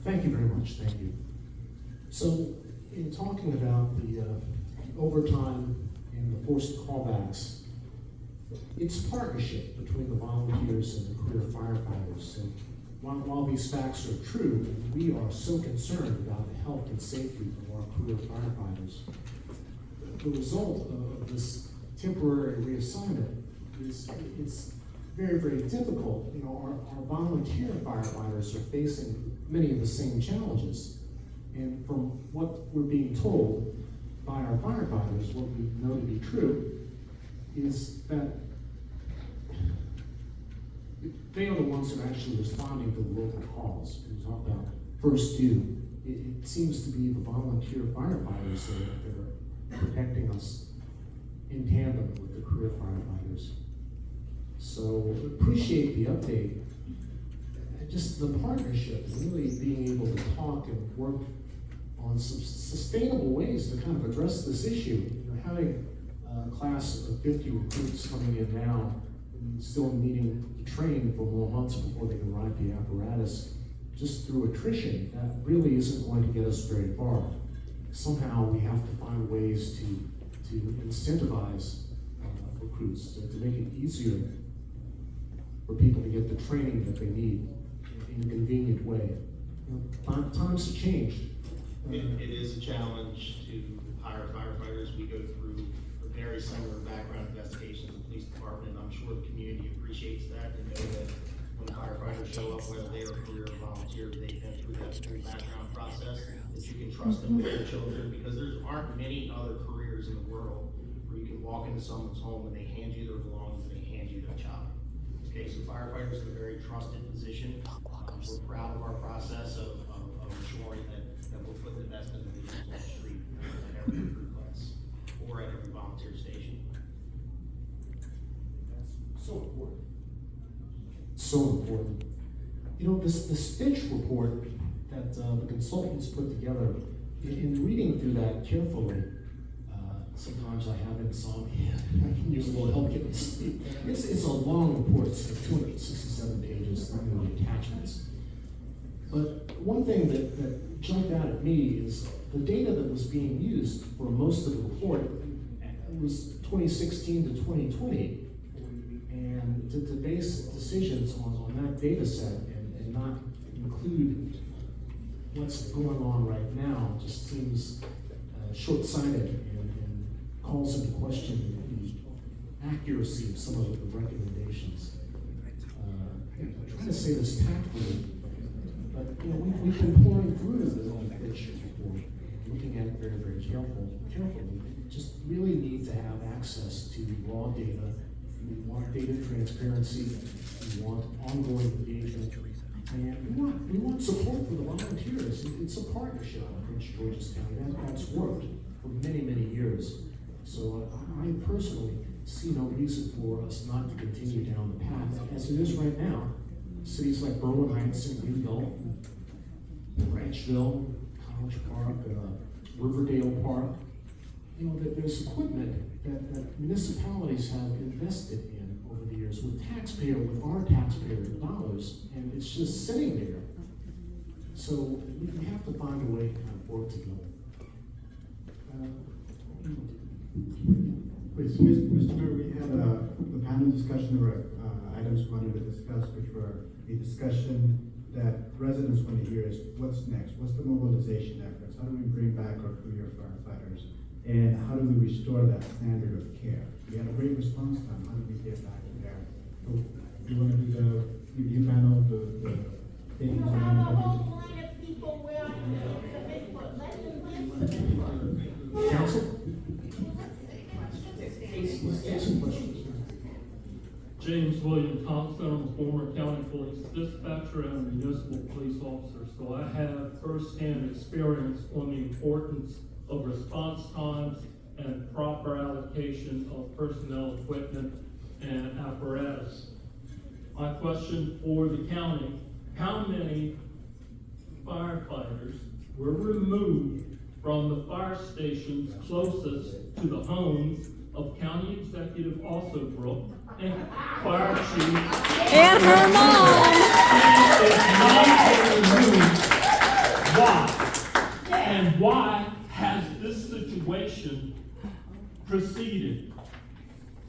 Thank you very much, thank you. So, in talking about the overtime and the forced callbacks, it's partnership between the volunteers and the career firefighters. And while these facts are true, we are so concerned about the health and safety of our career firefighters. The result of this temporary reassignment is it's very, very difficult. You know, our volunteer firefighters are facing many of the same challenges. And from what we're being told by our firefighters, what we know to be true, is that they are the ones who are actually responding to the local calls. We talk about first due. It seems to be the volunteer firefighters that are protecting us in tandem with the career firefighters. So appreciate the update. Just the partnership, really being able to talk and work on some sustainable ways to kind of address this issue. You know, having a class of 50 recruits coming in now, and still needing to train for more months before they can ride the apparatus, just through attrition, that really isn't going to get us very far. Somehow we have to find ways to incentivize recruits, to make it easier for people to get the training that they need in a convenient way. You know, times have changed.
It is a challenge to hire firefighters. We go through a very similar background investigation in the police department. I'm sure the community appreciates that, and know that when firefighters show up, whether they are career or volunteer, they've been through that full background process, that you can trust them with their children, because there aren't many other careers in the world where you can walk into someone's home and they hand you their belongings and they hand you their child. Okay, so firefighters are a very trusted position. We're proud of our process of ensuring that we're putting the best individuals on the street at every recruit class or at every volunteer station.
That's so important. So important. You know, this Fitch report that the consultants put together, in reading through that carefully, sometimes I have insomnia. I can use a little help getting sleep. It's a long report. It's like 267 pages, not really attachments. But one thing that jumped out at me is the data that was being used for most of the report was 2016 to 2020, and to base decisions on that data set and not include what's going on right now just seems short-sighted and calls into question the accuracy of some of the recommendations. I'm trying to say this tactfully, but we've been pouring through the pitch report, looking at it very carefully. We just really need to have access to raw data. We want data transparency. We want ongoing engagement. And we want support for the volunteers. It's a partnership in Prince George's County. That's worked for many years. So I personally see no reason for us not to continue down the path as it is right now. Cities like Berwyn Heights and Greenbelt, Branchville, College Park, Riverdale Park, that there's equipment that municipalities have invested in over the years with our taxpayer dollars, and it's just sitting there. So we have to find a way to kind of work together.
Please, Mr. Mayor, we had the panel discussion. There were items we wanted to discuss, which were a discussion that residents want to hear is what's next? What's the mobilization efforts? How do we bring back our career firefighters? And how do we restore that standard of care? We had a great response time. How do we get back there? So, you want to do the review panel, the things around the Council?
James William Thompson, I'm a former county police dispatcher and a municipal police officer, so I have firsthand experience on the importance of response times and proper allocation of personnel, equipment, and apparatus. My question for the county: how many firefighters were removed from the fire stations closest to the homes of County Executive Alsobrook and Fire Chief
And her mom.
Why? And why has this situation proceeded?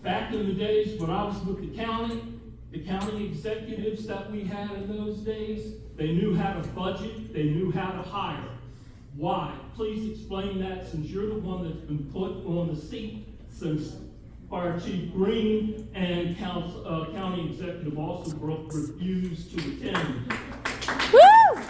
Back in the days when I was with the county executives that we had in those days, they knew how to budget, they knew how to hire. Why? Please explain that, since you're the one that's been put on the seat since Fire Chief Green and County Executive Alsobrook refused to attend.
Woo!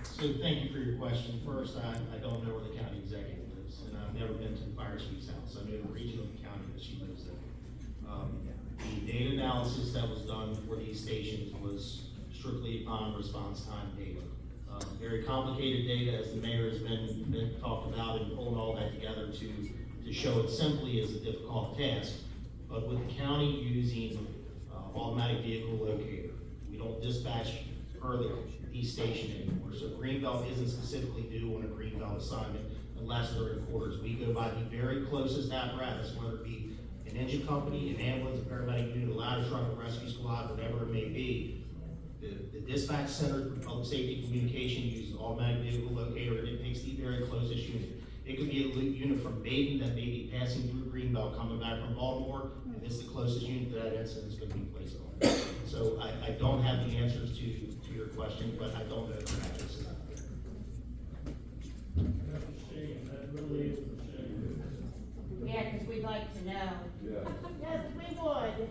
So thank you for your question. First, I don't know where the county executive lives, and I've never been to the fire chief's house. I know the region of the county that she lives in. The data analysis that was done for these stations was strictly upon response time data. Very complicated data, as the mayor has been talked about, and pulling all that together to show it simply is a difficult task. But with the county using automatic vehicle locator, we don't dispatch per the East Station anymore. So Greenbelt isn't specifically due on a Greenbelt assignment unless they're in quarters. We go by the very closest apparatus, whether it be an engine company, an ambulance, a paramedic unit, a ladder truck, a rescue squad, whatever it may be. The dispatch center for public safety communication uses automatic vehicle locator, and it picks the very closest unit. It could be a unit from Baden that may be passing through Greenbelt coming back from Baltimore, and it's the closest unit to that incident is going to be placed on. So I don't have the answers to your question, but I don't know the addresses out there.
That's a shame. That really is a shame.
Yeah, because we'd like to know.
Yes, we would.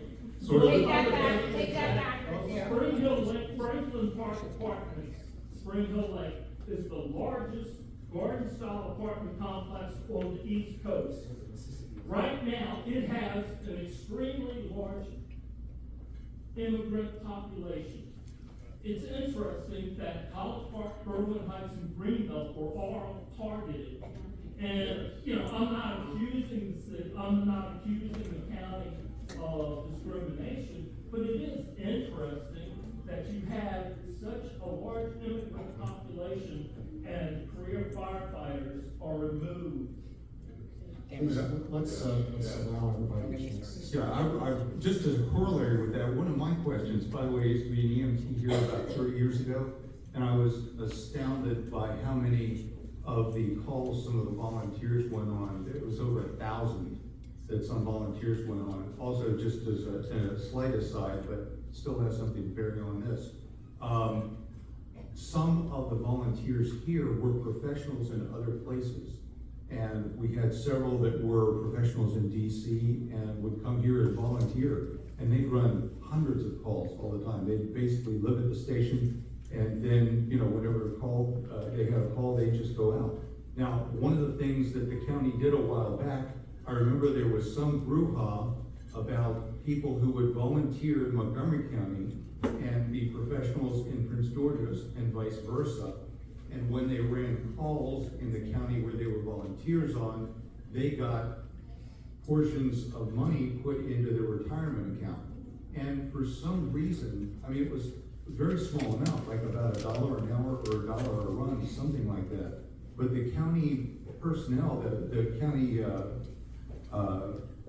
Take
that back, take that back.
Spring Hill Lake, Franklin Park Apartments, Spring Hill Lake is the largest garden-style apartment complex on the East Coast. Right now, it has an extremely large immigrant population. It's interesting that College Park, Berwyn Heights, and Greenbelt were all targeted. And, I'm not accusing the city, I'm not accusing the county of discrimination, but it is interesting that you have such a large immigrant population and career firefighters are removed.
Let's allow everybody to chance.
Yeah, I just as a corollary with that, one of my questions, by the way, I used to be an EMT here about 30 years ago, and I was astounded by how many of the calls some of the volunteers went on, it was over 1,000 that some volunteers went on. Also, just as a slight aside, but still has something bearing on this. Some of the volunteers here were professionals in other places. And we had several that were professionals in DC and would come here and volunteer. And they'd run hundreds of calls all the time. They'd basically live at the station, and then, you know, whenever they had a call, they'd just go out. Now, one of the things that the county did a while back, I remember there was some brouhaha about people who would volunteer in Montgomery County and be professionals in Prince George's and vice versa. And when they ran calls in the county where they were volunteers on, they got portions of money put into their retirement account. And for some reason, I mean, it was a very small amount, like about $1 an hour or $1 a run, something like that. But the county personnel, the county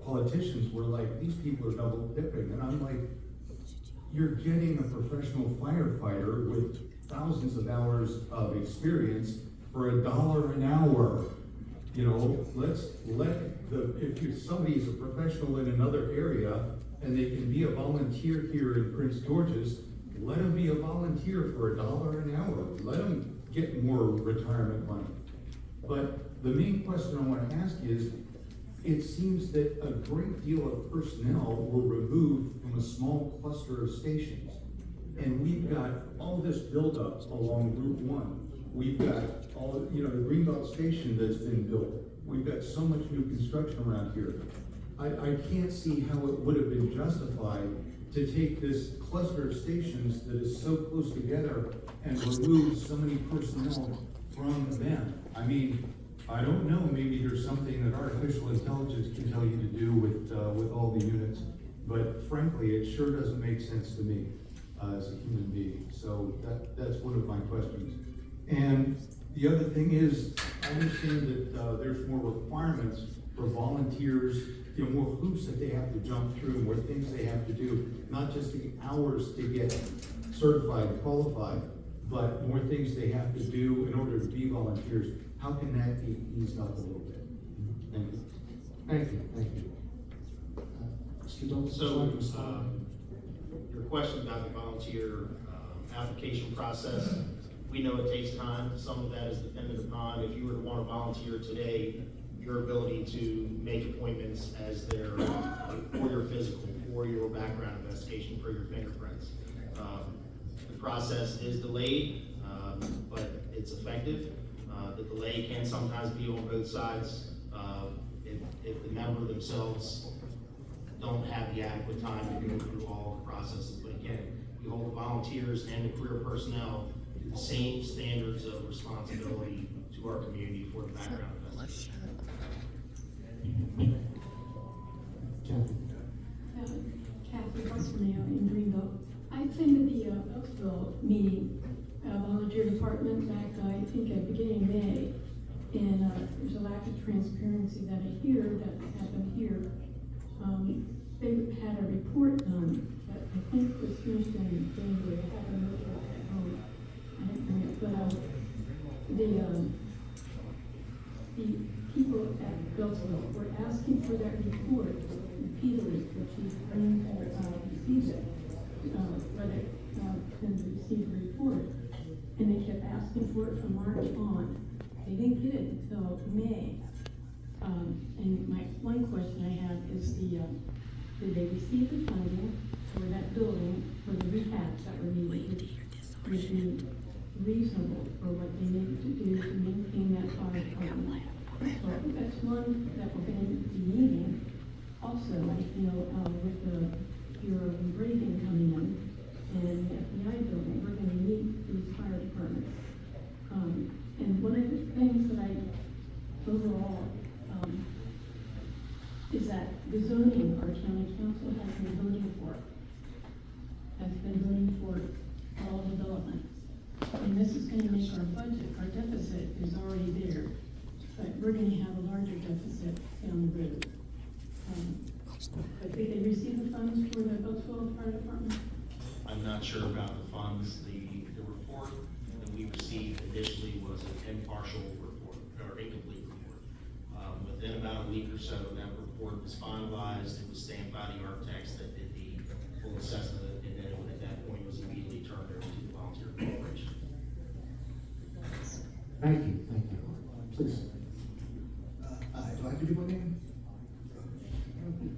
politicians were like, these people are double dipping. And I'm like, you're getting a professional firefighter with thousands of hours of experience for $1 an hour. You know, let's let if somebody is a professional in another area and they can be a volunteer here in Prince George's, let them be a volunteer for $1 an hour. Let them get more retirement money. But the main question I want to ask is, it seems that a great deal of personnel were removed from a small cluster of stations. And we've got all this buildup along Route 1. We've got all, you know, the Greenbelt station that's been built. We've got so much new construction around here. I can't see how it would have been justified to take this cluster of stations that is so close together and remove so many personnel from them. I mean, I don't know, maybe there's something that artificial intelligence can tell you to do with all the units, but frankly, it sure doesn't make sense to me as a human being. So that's one of my questions. And the other thing is, I understand that there's more requirements for volunteers, you know, more hoops that they have to jump through, more things they have to do, not just the hours to get certified, qualified, but more things they have to do in order to be volunteers. How can that be eased up a little bit? Thank you.
Thank you, thank you. Mr. Dole,
So, your question about the volunteer application process, we know it takes time. Some of that is dependent upon if you were to want to volunteer today, your ability to make appointments as their for your physical, for your background investigation, for your fingerprints. The process is delayed, but it's effective. The delay can sometimes be on both sides. If the member themselves don't have the adequate time to go through all the processes. But again, we hold the volunteers and the career personnel to the same standards of responsibility to our community for the background investigation.
Kathy Barcelona in Greenbelt. I attended the Oakville meeting, volunteer department back, I think, at beginning of May. And there's a lack of transparency that I hear that happened here. They had a report done that I think was finished in January. I haven't looked at it at home. I didn't bring it, but the people at Beltsville were asking for that report repeatedly, but Chief Green received it, whether to receive the report. And they kept asking for it from March on. They didn't get it until May. And my one question I have is did they receive the funding for that building for the rehabs that were needed? Would be reasonable for what they needed to do to maintain that fire department. So that's one that we're going to be needing. Also, I feel with your engraving coming in and the FBI building, we're going to need these fire departments. And one of the things that I overall is that the zoning our county council has been voting for all development. And this is going to make our budget, our deficit is already there, but we're going to have a larger deficit down the road. But did they receive the funds for the Beltsville Fire Department?
I'm not sure about the funds. The report that we received initially was an impartial report. or incomplete report. Within about a week or so, that report was finalized, it was stamped by the architects that did the full assessment, and then at that point was immediately turned over to the volunteer corporation.
Thank you, please.
Do I have to give my name?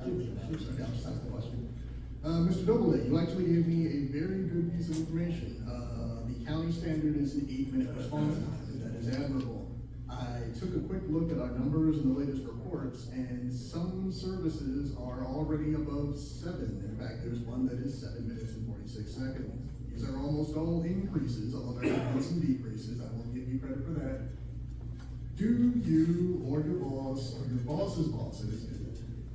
Okay, I'll just ask the question. Mr. Doubleday, you actually gave me a very good piece of information. The county standard is an 8-minute response time, and that is admirable. I took a quick look at our numbers in the latest reports, and some services are already above 7. In fact, there's one that is 7 minutes and 46 seconds. These are almost all increases, although there have been some decreases. I will give you credit for that. Do you or your boss or your boss's bosses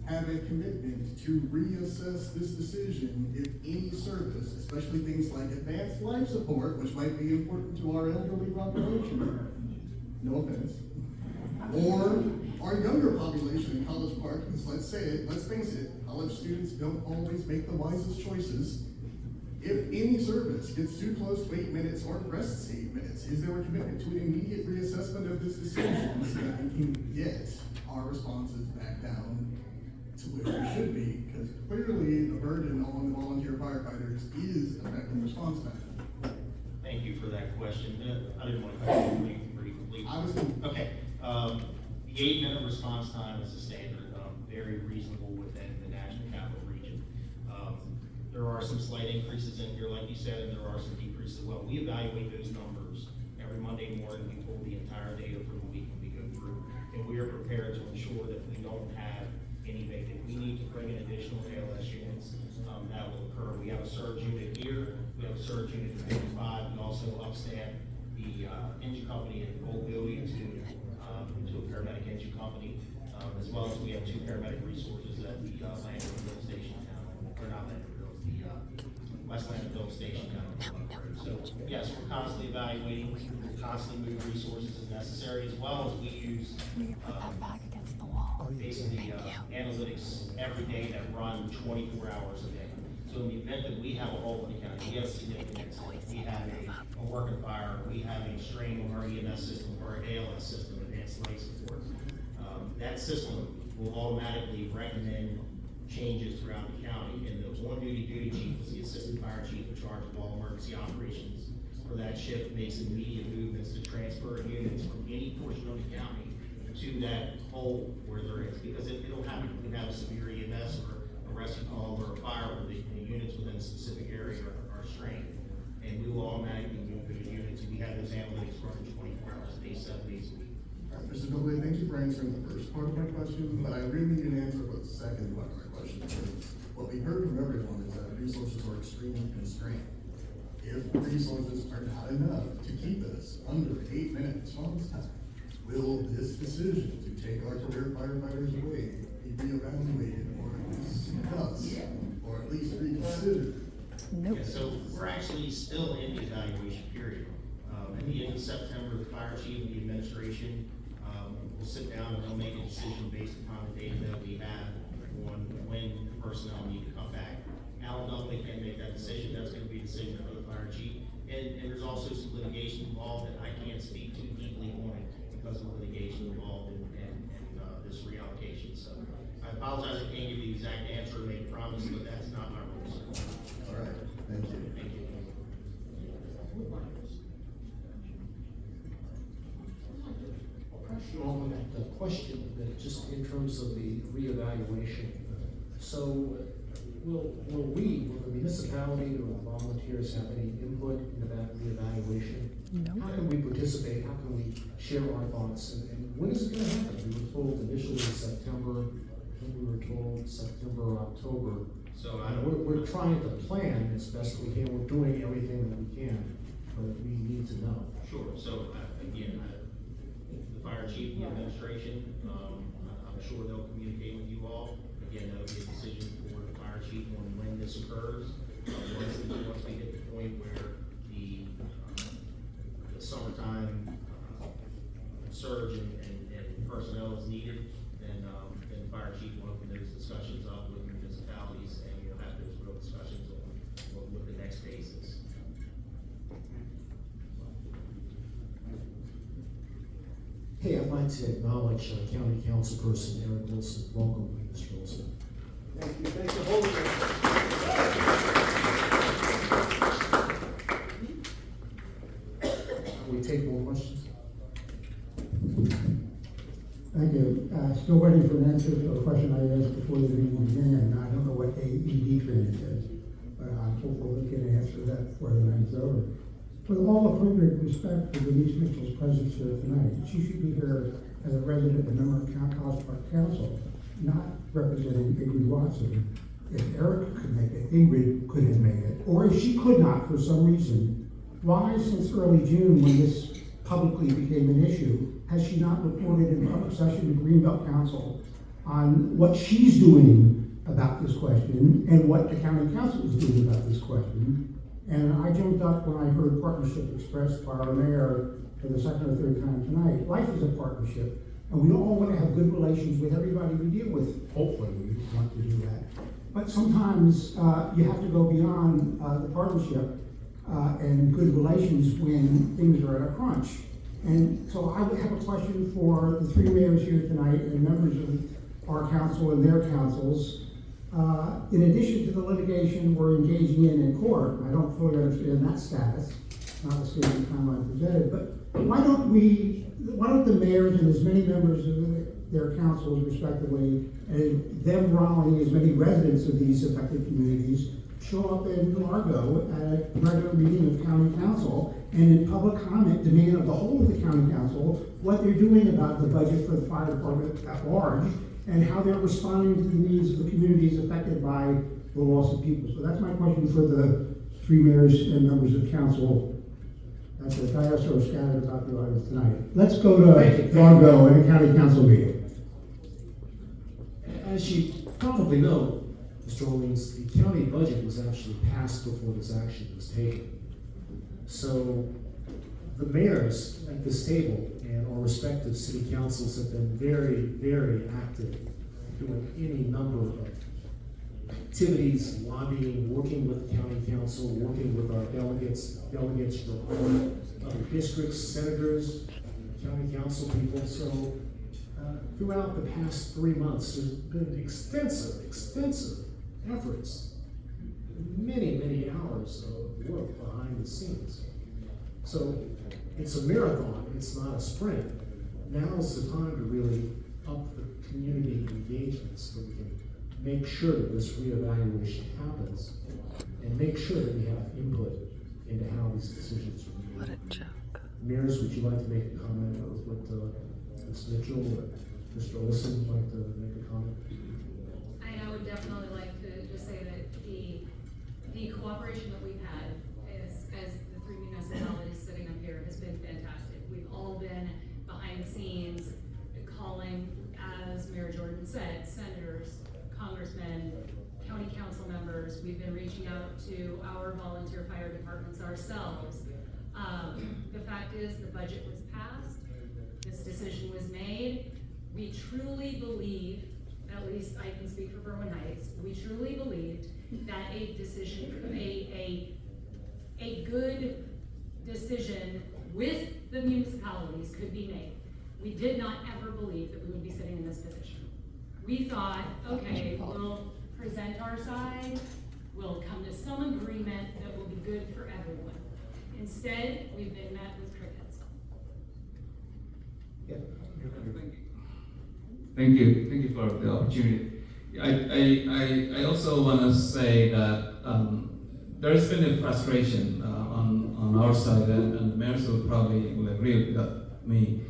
have a commitment to reassess this decision if any service, especially things like advanced life support, which might be important to our elderly population, no offense, or our younger population in College Park, because let's face it, college students don't always make the wisest choices. If any service gets too close to 8 minutes or rests 8 minutes, is there a commitment to an immediate reassessment of this decision so that we can get our responses back down to where we should be? Because clearly the burden on the volunteer firefighters is affecting response time.
Thank you for that question. I didn't want to cut you briefly. Okay. The 8-minute response time is a standard, very reasonable within the National Capital Region. There are some slight increases in here, like you said, and there are some decreases as well. We evaluate those numbers every Monday morning. We pull the entire data for the week and we go through, and we are prepared to ensure that we don't have any vacant. We need to bring in additional ALS units. That will occur. We have a surge unit here. We have a surge unit in 55. We also upstaff the engine company in Oakville to a paramedic engine company, as well as we have 2 paramedic resources at the Landfill Station down, or not Landfill, the West Landfill Station down in Road. So yes, we're constantly evaluating, we'll constantly move resources as necessary, as well as we use basically analytics every day that run 24 hours a day. So in the event that we have a hole in the county, we have significant incident, we have a working fire, we have a strain on our EMS system or our ALS system, advanced life support, that system will automatically recommend changes throughout the county, and the on-duty duty chief is the assistant fire chief in charge of all emergency operations for that shift, makes immediate movements to transfer units from any portion of the county to that hole where there is, because it'll happen. We can have a severe EMS or a rescue call or a fire where the units within a specific area are strained, and we will automatically move those units, and we have those analytics running 24 hours a day, 7 days a week.
Mr. Dobley, thank you for answering the first part of my question, but I really need an answer for the second part of my question, because what we heard from everyone is that resources are extremely constrained. If resources are not enough to keep us under 8-minute response time, will this decision to take our career firefighters away be reevaluated or discussed, or at least reconsidered?
Nope. Yeah, so we're actually still in the evaluation period. At the end of September, the fire chief and the administration will sit down and they'll make a decision based upon the data that we have on when personnel need to come back. Alan Dunkley can make that decision. That's going to be a decision for the fire chief. And there's also some litigation involved that I can't speak too deeply on it because of litigation involved in this reallocation. So I apologize, I can't give you the exact answer or make a promise, but that's not my role, sir.
All right, thank you.
Thank you.
Pressure on the question that just in terms of the reevaluation. So will the municipality or the volunteers have any input into that reevaluation? No. How can we participate? How can we share our thoughts? And when is it going to happen? We were told initially September, then we were told September, October.
So
we're trying to plan as best we can. We're doing everything that we can, but we need to know.
Sure. So again, the fire chief and the administration, I'm sure they'll communicate with you all. Again, that'll be a decision for the fire chief on when this occurs. Once we hit the point where the summertime surge and personnel is needed, then the fire chief will open those discussions up with municipalities, and you'll have those real discussions on what the next phase is.
Hey, my like to acknowledge County Councilperson Eric Wilson. Welcome, Mr. Wilson.
Thank you, thanks for holding it.
We take more questions?
Thank you. Still waiting for an answer to a question I asked before the meeting began. I don't know what AED training is, but I'm hopeful we can answer that before the night's over. With all appropriate respect for Denise Mitchell's presence here tonight, she should be here as a resident and member of College Park Council, not representing Ingrid Watson. If Eric could make it, Ingrid could have made it. Or if she could not for some reason, why since early June when this publicly became an issue, has she not reported in public session to Greenbelt Council on what she's doing about this question and what the county council is doing about this question? And I jumped up when I heard partnership expressed by our mayor for the second or third time tonight. Life is a partnership, and we all want to have good relations with everybody we deal with. Hopefully, we want to do that. But sometimes you have to go beyond the partnership and good relations when things are at a crunch. And so I would have a question for the three mayors here tonight and members of our council and their councils. In addition to the litigation we're engaging in court, I don't fully understand that status, notwithstanding the time I presented, but why don't the mayors and as many members of their councils respectively, and them rallying as many residents of these affected communities, show up in Largo at a regular meeting of county council and in public comment demand of the whole of the county council what they're doing about the budget for the fire department at large and how they're responding to the needs of the communities affected by the loss of people. So that's my question for the three mayors and members of council at the dais or scattered about the audience tonight. Let's go to Largo and a county council meeting.
As you probably know, Mr. Orleans, the county budget was actually passed before this action was taken. So the mayors at this table and our respective city councils have been very, very active doing any number of activities, lobbying, working with the county council, working with our delegates from other districts, senators, county council people. So throughout the past 3 months, there's been extensive efforts, many hours of work behind the scenes. So it's a marathon, it's not a sprint. Now's the time to really up the community engagement so we can make sure that this reevaluation happens and make sure that we have input into how these decisions are made.
What a joke.
Mayors, would you like to make a comment about what Ms. Mitchell or Mr. Olson would like to make a comment?
I would definitely like to just say that the cooperation that we've had as the three municipalities sitting up here has been fantastic. We've all been behind the scenes calling, as Mayor Jordan said, senators, congressmen, county council members. We've been reaching out to our volunteer fire departments ourselves. The fact is the budget was passed, this decision was made. We truly believe, at least I can speak for Berwyn Heights, we truly believed that a decision, a good decision with the municipalities could be made. We did not ever believe that we would be sitting in this position. We thought, okay, we'll present our side, we'll come to some agreement that will be good for everyone. Instead, we've been met with crickets.
Yeah.
Thank you for the opportunity. I also want to say that there's been a frustration on our side, and the mayors will agree with me.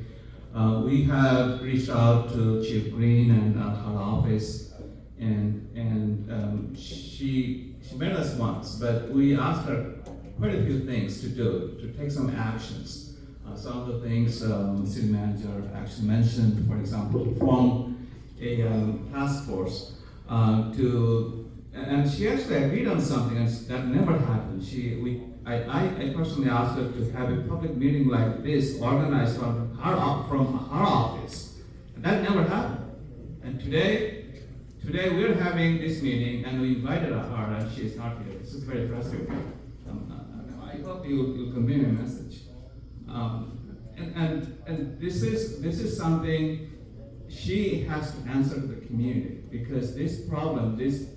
We have reached out to Chief Green and her office, and she met us once, but we asked her quite a few things to do, to take some actions. Some of the things the city manager actually mentioned, for example, to form a task force and she actually agreed on something, and that never happened. I personally asked her to have a public meeting like this organized from her office, and that never happened. And today we're having this meeting, and we invited her, and she is not here. This is very frustrating. I hope you'll convey a message. And this is something she has to answer to the community, because this problem, this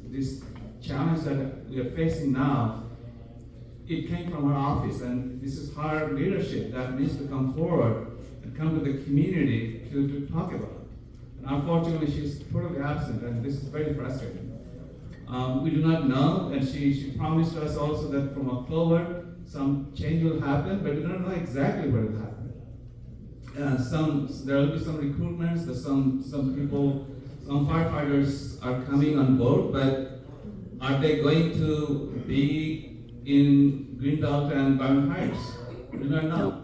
challenge that we are facing now, it came from her office, and this is her leadership that needs to come forward and come to the community to talk about it. And unfortunately, she's totally absent, and this is very frustrating. We do not know, and she promised us also that from October, some change will happen, but we don't know exactly what will happen. There will be some recruitments, some people, some firefighters are coming on board, but are they going to be in Greenbelt and Byron Heights? We do not know.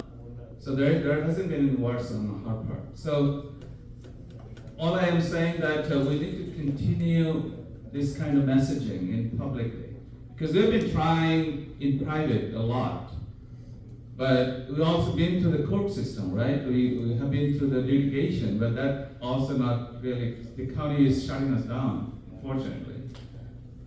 So there hasn't been any words on our part. So all I am saying that we need to continue this kind of messaging in publicly, because we've been trying in private a lot. But we've also been to the court system, right? We have been to the litigation, but that also not really, the county is shutting us down, unfortunately.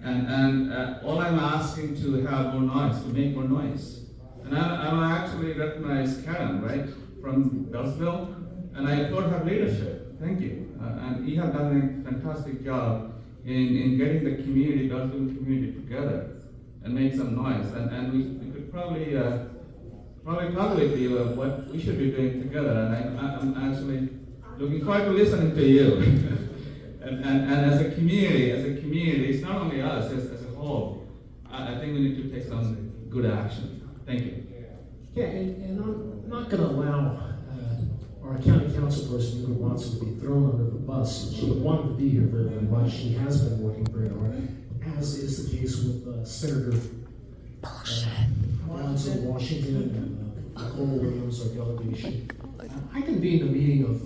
And all I'm asking to have more noise, to make more noise. And I actually recognize Karen, right, from Bellsville, and I applaud her leadership. Thank you. And you have done a fantastic job in getting the community, Bellsville community together and make some noise. And we could probably talk with you of what we should be doing together. And I'm actually looking forward to listening to you. and as a community, it's not only us, as a whole, I think we need to take some good action. Thank you.
Yeah, and I'm not going to allow our county council person, Ingrid Watson, to be thrown under the bus. She wanted to be here very, very much. She has been working very hard, as is the case with Senator Alonzo Washington and Nicole Williams, our delegation. I convened a meeting of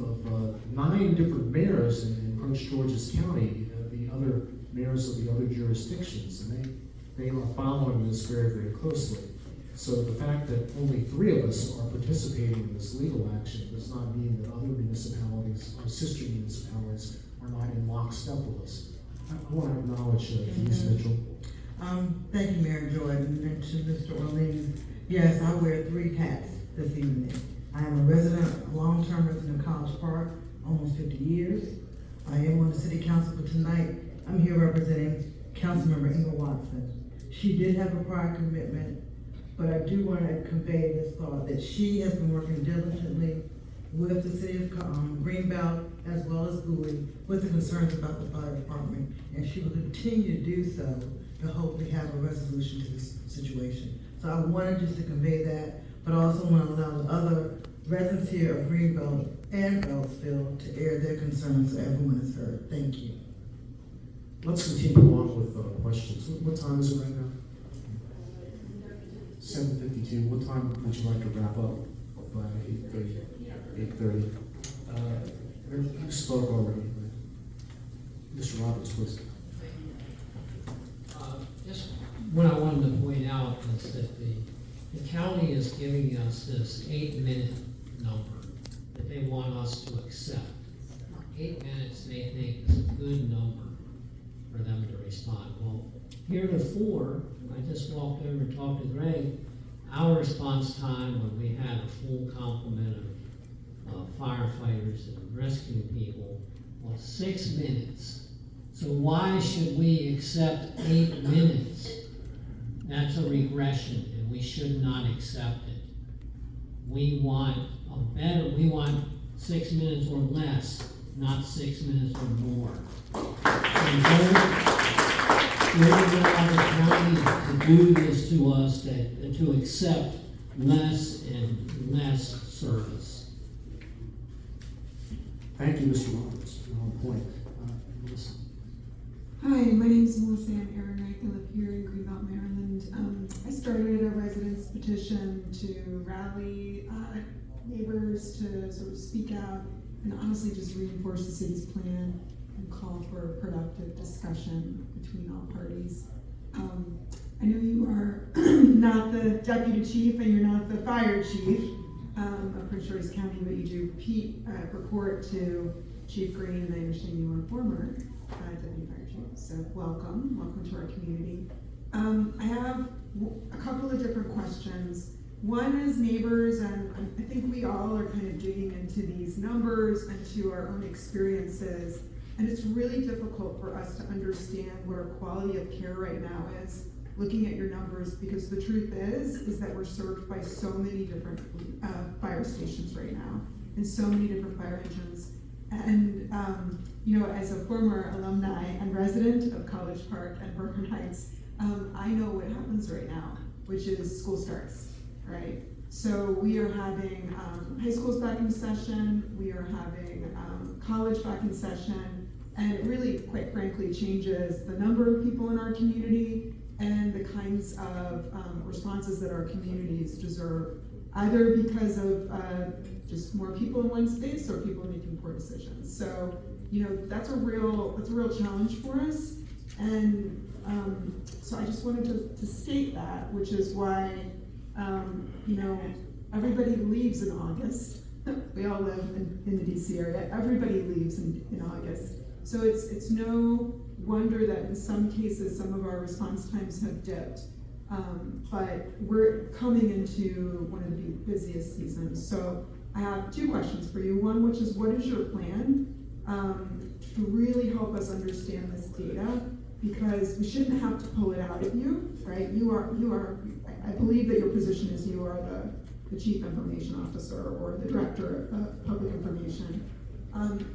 9 different mayors in Prince George's County, the other mayors of the other jurisdictions, and they are following this very, very closely. So the fact that only 3 of us are participating in this legal action does not mean that other municipalities, our sister municipalities, are not in lockstep with us. I want to acknowledge Denise Mitchell.
Thank you, Mayor Jordan, and to Mr. Orleans. Yes, I wear 3 hats this evening. I am a long-term resident of College Park, almost 50 years. I am on the city council, but tonight I'm here representing Councilmember Ingrid Watson. She did have a prior commitment, but I do want to convey this thought that she has been working diligently with the city of Greenbelt as well as Bowie with the concerns about the fire department, and she will continue to do so to hopefully have a resolution to this situation. So I wanted just to convey that, but I also want to allow the other residents here of Greenbelt and Beltsville to air their concerns so everyone is heard. Thank you.
Let's continue on with questions. What time is it right now? 7:52. What time would you like to wrap up? By 8:30. 8:30. You spoke already. Mr. Roberts, please.
Just what I wanted to point out is that the county is giving us this 8-minute number that they want us to accept. 8 minutes they think is a good number for them to respond. Well, heretofore, I just walked over and talked to Greg, our response time when we had a full complement of firefighters and rescue people was 6 minutes. So why should we accept 8 minutes? That's a regression, and we should not accept it. We want 6 minutes or less, not 6 minutes or more. And don't allow the county to do this to us, to accept less and less service.
Thank you, Mr. Roberts. You're on point. Melissa.
Hi, my name is Melissa Ann Ehrenreich. I live here in Greenbelt, Maryland. I started a residents petition to rally neighbors to sort of speak out and honestly just reinforce the city's plan and call for productive discussion between all parties. I know you are not the deputy chief and you're not the fire chief of Prince George's County, but you do report to Chief Green, and I understand you are a former deputy fire chief. So welcome to our community. I have a couple of different questions. One as neighbors, and I think we all are kind of digging into these numbers and to our own experiences. And it's really difficult for us to understand what our quality of care right now is, looking at your numbers, because the truth is that we're served by so many different fire stations right now, and so many different fire engines. And you know, as a former alumni and resident of College Park and Berkeley Heights, I know what happens right now, which is school starts, right? So we are having high schools back in session, we are having college back in session, and it really, quite frankly, changes the number of people in our community and the kinds of responses that our communities deserve, either because of just more people in one space or people making poor decisions. So, you know, that's a real challenge for us. And so I just wanted to state that, which is why, you know, everybody leaves in August. We all live in the DC area. Everybody leaves in August. So it's no wonder that in some cases, some of our response times have dipped. But we're coming into one of the busiest seasons. So I have two questions for you. One, which is, what is your plan to really help us understand this data? Because we shouldn't have to pull it out of you, right? You are, I believe that your position is you are the Chief Information Officer or the Director of Public Information.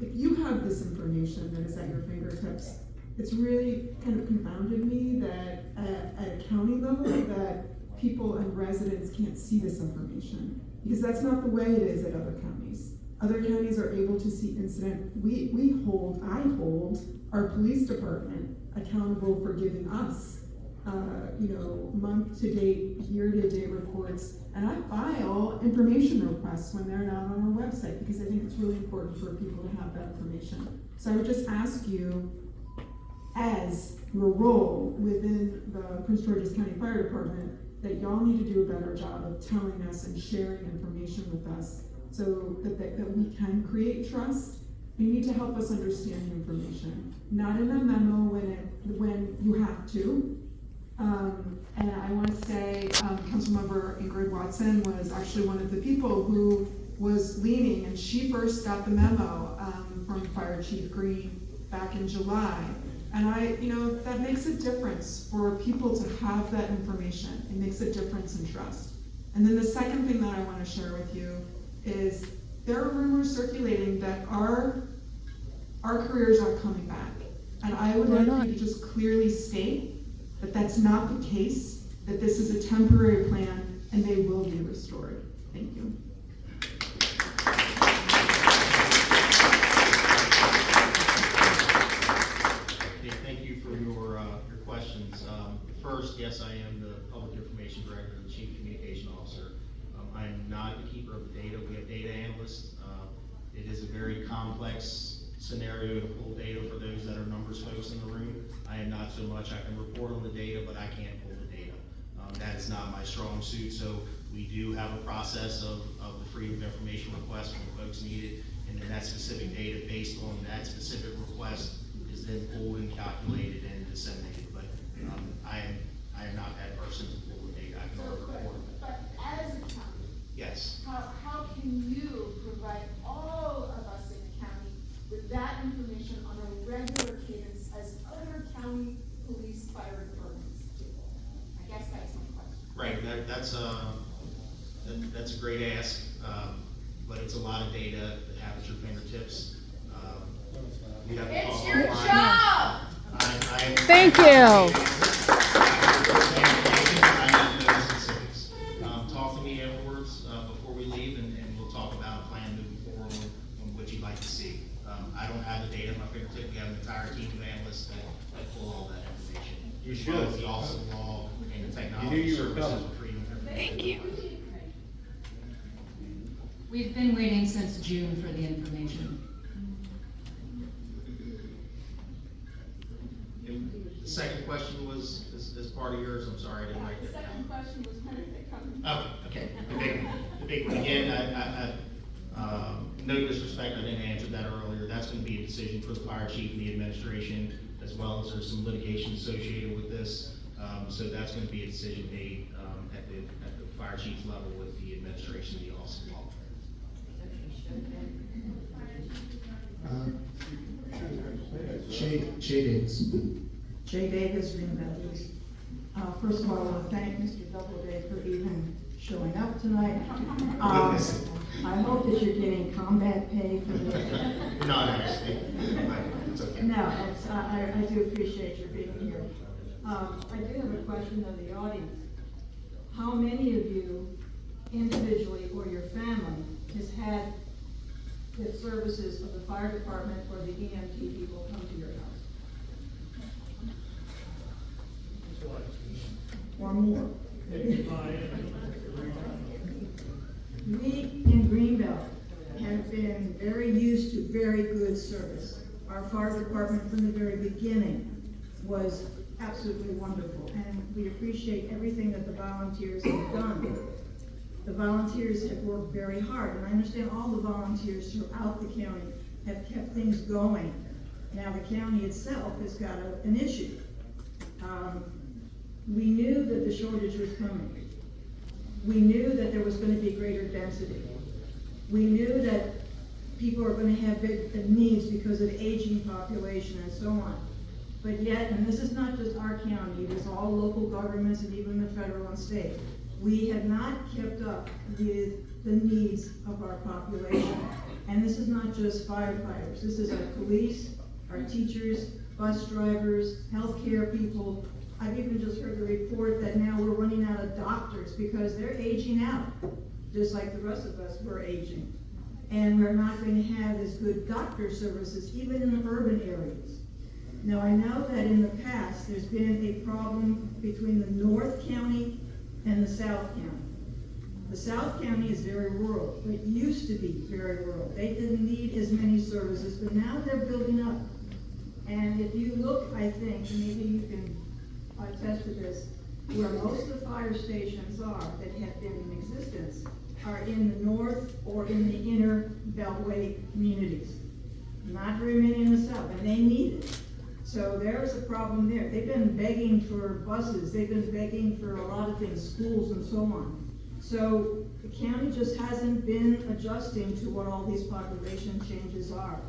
If you have this information that is at your fingertips, it's really kind of confounded me that at a county level that people and residents can't see this information, because that's not the way it is at other counties. Other counties are able to see incident. I hold our police department accountable for giving us, you know, month-to-date, year-to-date reports, and I file information requests when they're not on our website, because I think it's really important for people to have that information. So I would just ask you, as your role within the Prince George's County Fire Department, that y'all need to do a better job of telling us and sharing information with us so that we can create trust. You need to help us understand the information, not in a memo when you have to. And I want to say Councilmember Ingrid Watson was actually one of the people who was leading, and she first got the memo from Fire Chief Green back in July. And you know, that makes a difference for people to have that information. It makes a difference in trust. And then the second thing that I want to share with you is there are rumors circulating that our careers are coming back. And I would like you to just clearly state that that's not the case, that this is a temporary plan and they will be restored. Thank you.
Thank you for your questions. First, yes, I am the Public Information Director and Chief Communication Officer. I am not the keeper of the data. We have data analysts. It is a very complex scenario to pull data for those that are numbers folks in the room. I am not so much. I can report on the data, but I can't pull the data. That is not my strong suit. So we do have a process of the freedom of information request when folks need it, and then that specific data based on that specific request is then pulled and calculated and disseminated. But I am not that person to pull the data. I can only report.
But as a county,
yes.
How can you provide all of us in the county with that information on a regular cadence as other county police fire departments do? I guess that's my question.
Right. That's a great ask, but it's a lot of data to have at your fingertips.
It's your job.
Thank you.
Talk to me afterwards before we leave, and we'll talk about a plan moving forward on what you'd like to see. I don't have the data at my fingertips. We have an entire team of analysts that pull all that information.
You
as
should.
well as the Office of Law and the
You knew
Technology
you were
Services
coming.
for Freedom of Information.
Thank you.
We've been waiting since June for the information.
The second question was, as part of yours, I'm sorry, I didn't write
The
that down.
second question was when are they coming?
Oh, okay. The big one. Again, no disrespect, I didn't answer that earlier. That's going to be a decision for the fire chief and the administration, as well as there's some litigation associated with this. So that's going to be a decision made at the fire chief's level should be also qualified.
Shay Davis.
Jay Davis, Greenbelt. First of all, I want to thank Mr. Doubleday for even showing up tonight. I hope that you're getting combat pay for this.
Not actually, it's okay.
No, I do appreciate your being here. I do have a question of the audience. How many of you, individually or your family, has had the services of the fire department or the EMT people come to your house? Or more? We in Greenbelt have been very used to very good service. Our fire department from the very beginning was absolutely wonderful, and we appreciate everything that the volunteers have done. The volunteers have worked very hard, and I understand all the volunteers throughout the county have kept things going. Now, the county itself has got an issue. We knew that the shortage was coming. We knew that there was going to be greater density. We knew that people are going to have big needs because of aging population and so on. But yet, and this is not just our county, it is all local governments and even the federal and state, we have not kept up with the needs of our population. And this is not just firefighters. This is our police, our teachers, bus drivers, healthcare people. I've even just heard the report that now we're running out of doctors because they're aging out, just like the rest of us were aging. And we're not going to have as good doctor services, even in the urban areas. Now, I know that in the past, there's been a problem between the North County and the South County. The South County is very rural. It used to be very rural. They didn't need as many services, but now they're building up. And if you look, I think, maybe you can attest to this, where most of the fire stations are that have been in existence are in the north or in the inner beltway communities. Not very many in the south, and they need it. So there's a problem there. They've been begging for buses, they've been begging for a lot of things, schools and so on. So the county just hasn't been adjusting to what all these population changes are.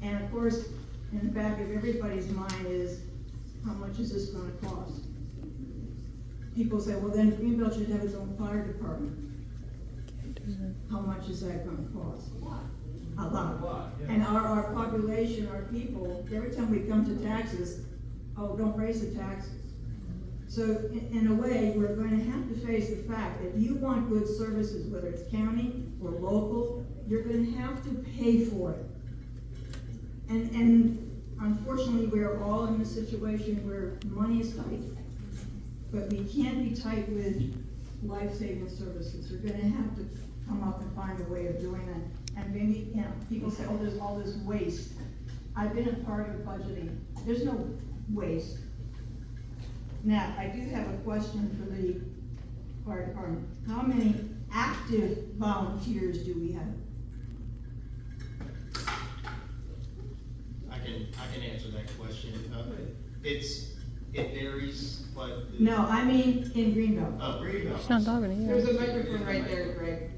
And of course, in the back of everybody's mind is, how much is this going to cost? People say, well, then Greenbelt should have its own fire department. How much is that going to cost? A lot. And our population, our people, every time we come to taxes, oh, don't raise the taxes. So in a way, we're going to have to face the fact that you want good services, whether it's county or local, you're going to have to pay for it. And unfortunately, we're all in a situation where money is tight. But we can't be tight with life-saving services. We're going to have to come up and find a way of doing that. And maybe, you know, people say, oh, there's all this waste. I've been a part of budgeting. There's no waste. Now, I do have a question for the fire department. How many active volunteers do we have?
I can answer that question. It varies, but.
No, I mean in Greenbelt.
Oh, Greenbelt.
She's not talking to you.
There's a microphone right there, Greg.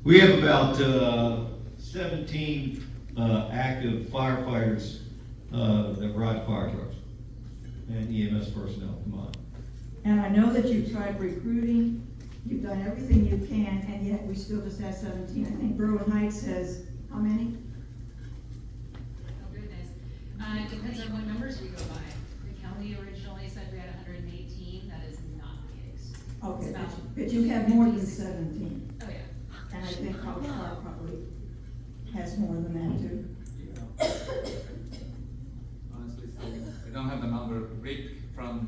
We have about 17 active firefighters that ride fire trucks and EMS personnel combined.
And I know that you've tried recruiting, you've done everything you can, and yet we still just have 17. I think Berwyn Heights has, how many?
Oh goodness. It depends on what numbers we go by. The county originally said we had 118. That is not the case.
Okay,
It's about
but you have more than 17.
Oh yeah.
And I think College Park probably has more than that too.
Honestly, I don't have the number. Rick from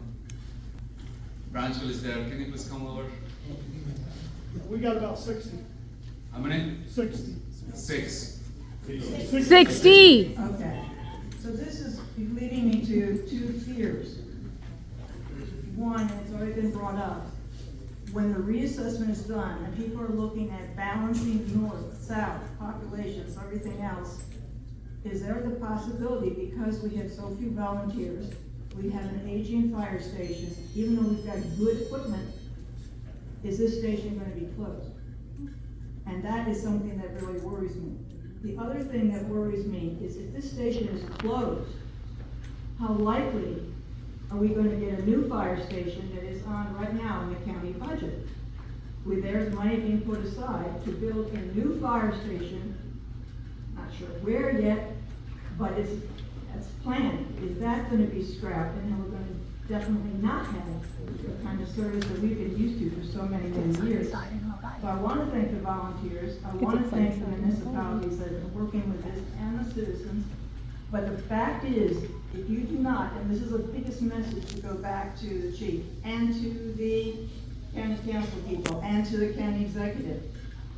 Branchville is there. Can you please come over?
We got about 60.
How many?
60.
6.
60!
Okay, so this is leading me to two fears. One, and it's already been brought up, when the reassessment is done and people are looking at balancing north, south, populations, everything else, is there the possibility, because we have so few volunteers, we have an aging fire station, even though we've got good equipment, is this station gonna be closed? And that is something that really worries me. The other thing that worries me is if this station is closed, how likely are we gonna get a new fire station that is on right now in the county budget? There's money being put aside to build a new fire station, not sure where yet, but it's planned. Is that gonna be scrapped, and then we're gonna definitely not have the kind of service that we've been used to for so many, many years? So I wanna thank the volunteers, I wanna thank the municipalities that have been working with this and the citizens, but the fact is, if you do not, and this is the biggest message to go back to the chief, and to the county council people, and to the county executive,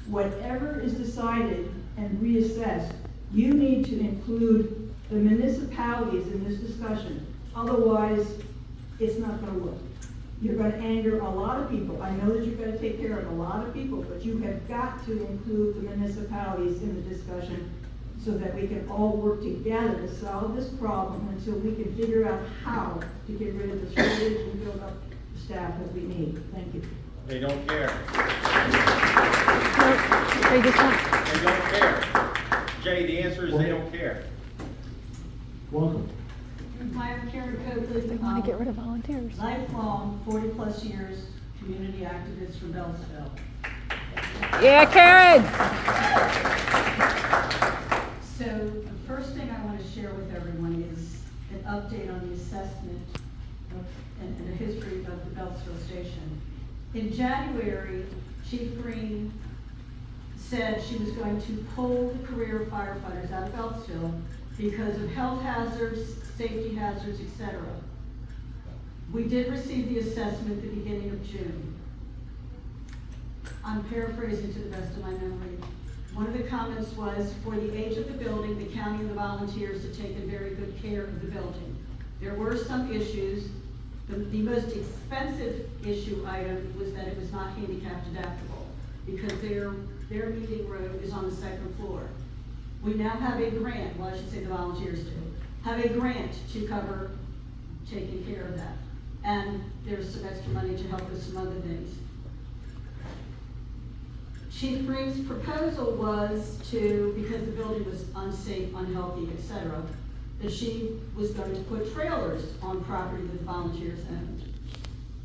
whatever is decided and reassessed, you need to include the municipalities in this discussion. Otherwise, it's not gonna work. You're gonna anger a lot of people. I know that you've gotta take care of a lot of people, but you have got to include the municipalities in the discussion so that we can all work together to solve this problem until we can figure out how to get rid of the shortage and build up the staff that we need. Thank you.
They don't care.
They just want.
They don't care. Jay, the answer is they don't care.
Welcome.
Hi, I'm Karen Coakley.
They want to get rid of volunteers.
Lifelong, 40-plus years, community activist from Beltsville.
Yeah, Karen!
So the first thing I want to share with everyone is an update on the assessment and the history of the Beltsville station. In January, Chief Green said she was going to pull the career firefighters out of Beltsville because of health hazards, safety hazards, etc. We did receive the assessment at the beginning of June. I'm paraphrasing to the best of my memory. One of the comments was, for the age of the building, the county and the volunteers have taken very good care of the building. There were some issues. The most expensive issue item was that it was not handicap adaptable because their meeting room is on the second floor. We now have a grant, well I should say the volunteers do, have a grant to cover taking care of that. And there's some extra money to help with some other things. Chief Green's proposal was to, because the building was unsafe, unhealthy, etc., that she was going to put trailers on property that the volunteers owned.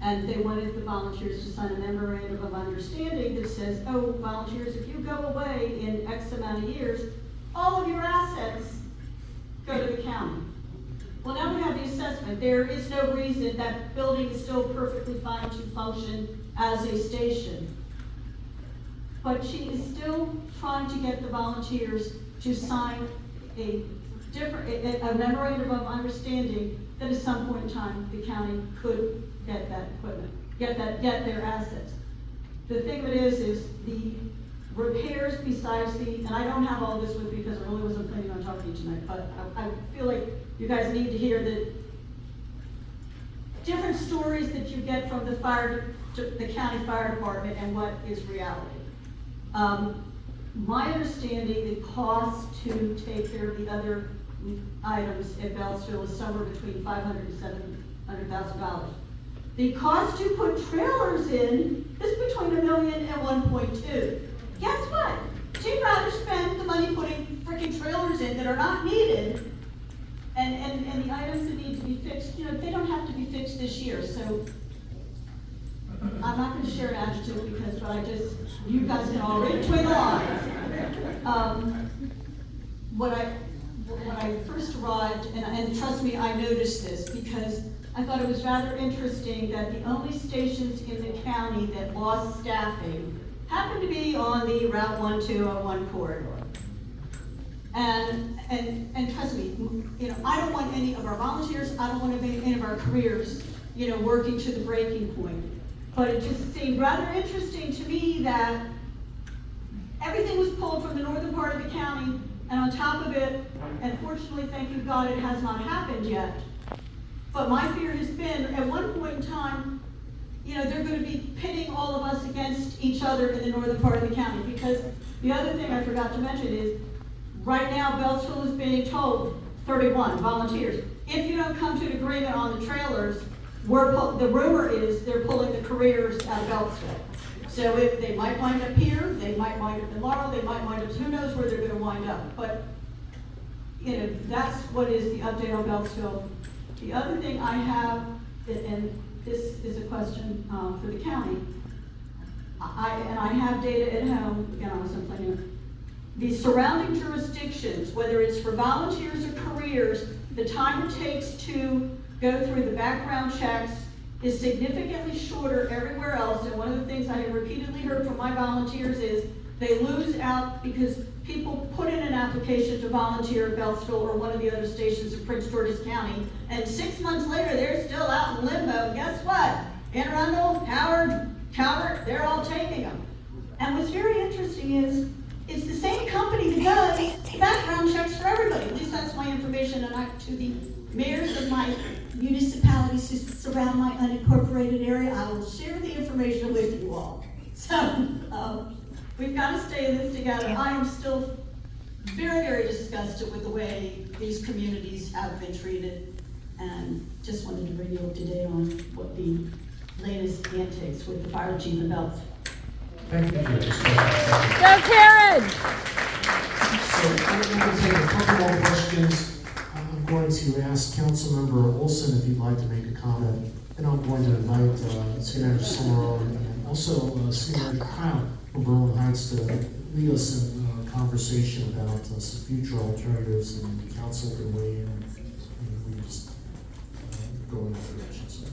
And they wanted the volunteers to sign a memorandum of understanding that says, oh, volunteers, if you go away in X amount of years, all of your assets go to the county. Well, now we have the assessment. There is no reason that building is still perfectly fine to function as a station. But she is still trying to get the volunteers to sign a memorandum of understanding that at some point in time, the county could get that equipment, get their assets. The thing of it is the repairs besides and I don't have all this with me because I really wasn't planning on talking to you tonight, but I feel like you guys need to hear the different stories that you get from the county fire department and what is reality. My understanding, the cost to take care of the other items at Beltsville is somewhere between $500,000 and $700,000. The cost to put trailers in is between $1 million and 1.2. Guess what? She'd rather spend the money putting freaking trailers in that are not needed, and the items that need to be fixed, they don't have to be fixed this year. So I'm not going to share an adjective because, you guys can all read between the lines. When I first arrived, and trust me, I noticed this because I thought it was rather interesting that the only stations in the county that lost staffing happened to be on the Route 1201 corridor. And trust me, I don't want any of our volunteers, I don't want any of our careers, working to the breaking point. But it just seemed rather interesting to me that everything was pulled from the northern part of the county, and on top of it, and fortunately, thank you God, it has not happened yet. But my fear has been, at one point in time, they're going to be pitting all of us against each other in the northern part of the county. Because the other thing I forgot to mention is, right now, Beltsville is being told, 31 volunteers, if you don't come to an agreement on the trailers, the rumor is they're pulling the careers out of Beltsville. So if they might wind up here, they might wind up in Laurel, they might wind up, who knows where they're gonna wind up. But, you know, that's what is the update on Beltsville. The other thing I have, and this is a question for the county, I have data at home, again, I was complaining. The surrounding jurisdictions, whether it's for volunteers or careers, the time it takes to go through the background checks is significantly shorter everywhere else. And one of the things I have repeatedly heard from my volunteers is they lose out because people put in an application to volunteer at Beltsville or one of the other stations in Prince George's County, and 6 months later, they're still out in limbo. Guess what? Anne Arundel, Howard, Calvert, they're all taking them. And what's very interesting is, it's the same company that does background checks for everybody. At least that's my information, and to the mayors of my municipalities who surround my unincorporated area, I will share the information with you all. So, we've got to stay in this together. I am still very, very disgusted with the way these communities have been treated, and just wanted to bring you up to date on what the latest antics with the fire chief in Beltsville.
Thank you.
Go Karen!
So I'm going to take a couple more questions. I'm going to ask Councilmember Olson if he'd like to make a comment. Then I'm going to invite City Manager Summerall and also City Manager Crown from Berlin Heights to lead us in a conversation about some future alternatives, and the council can weigh in and we just go in that direction. So,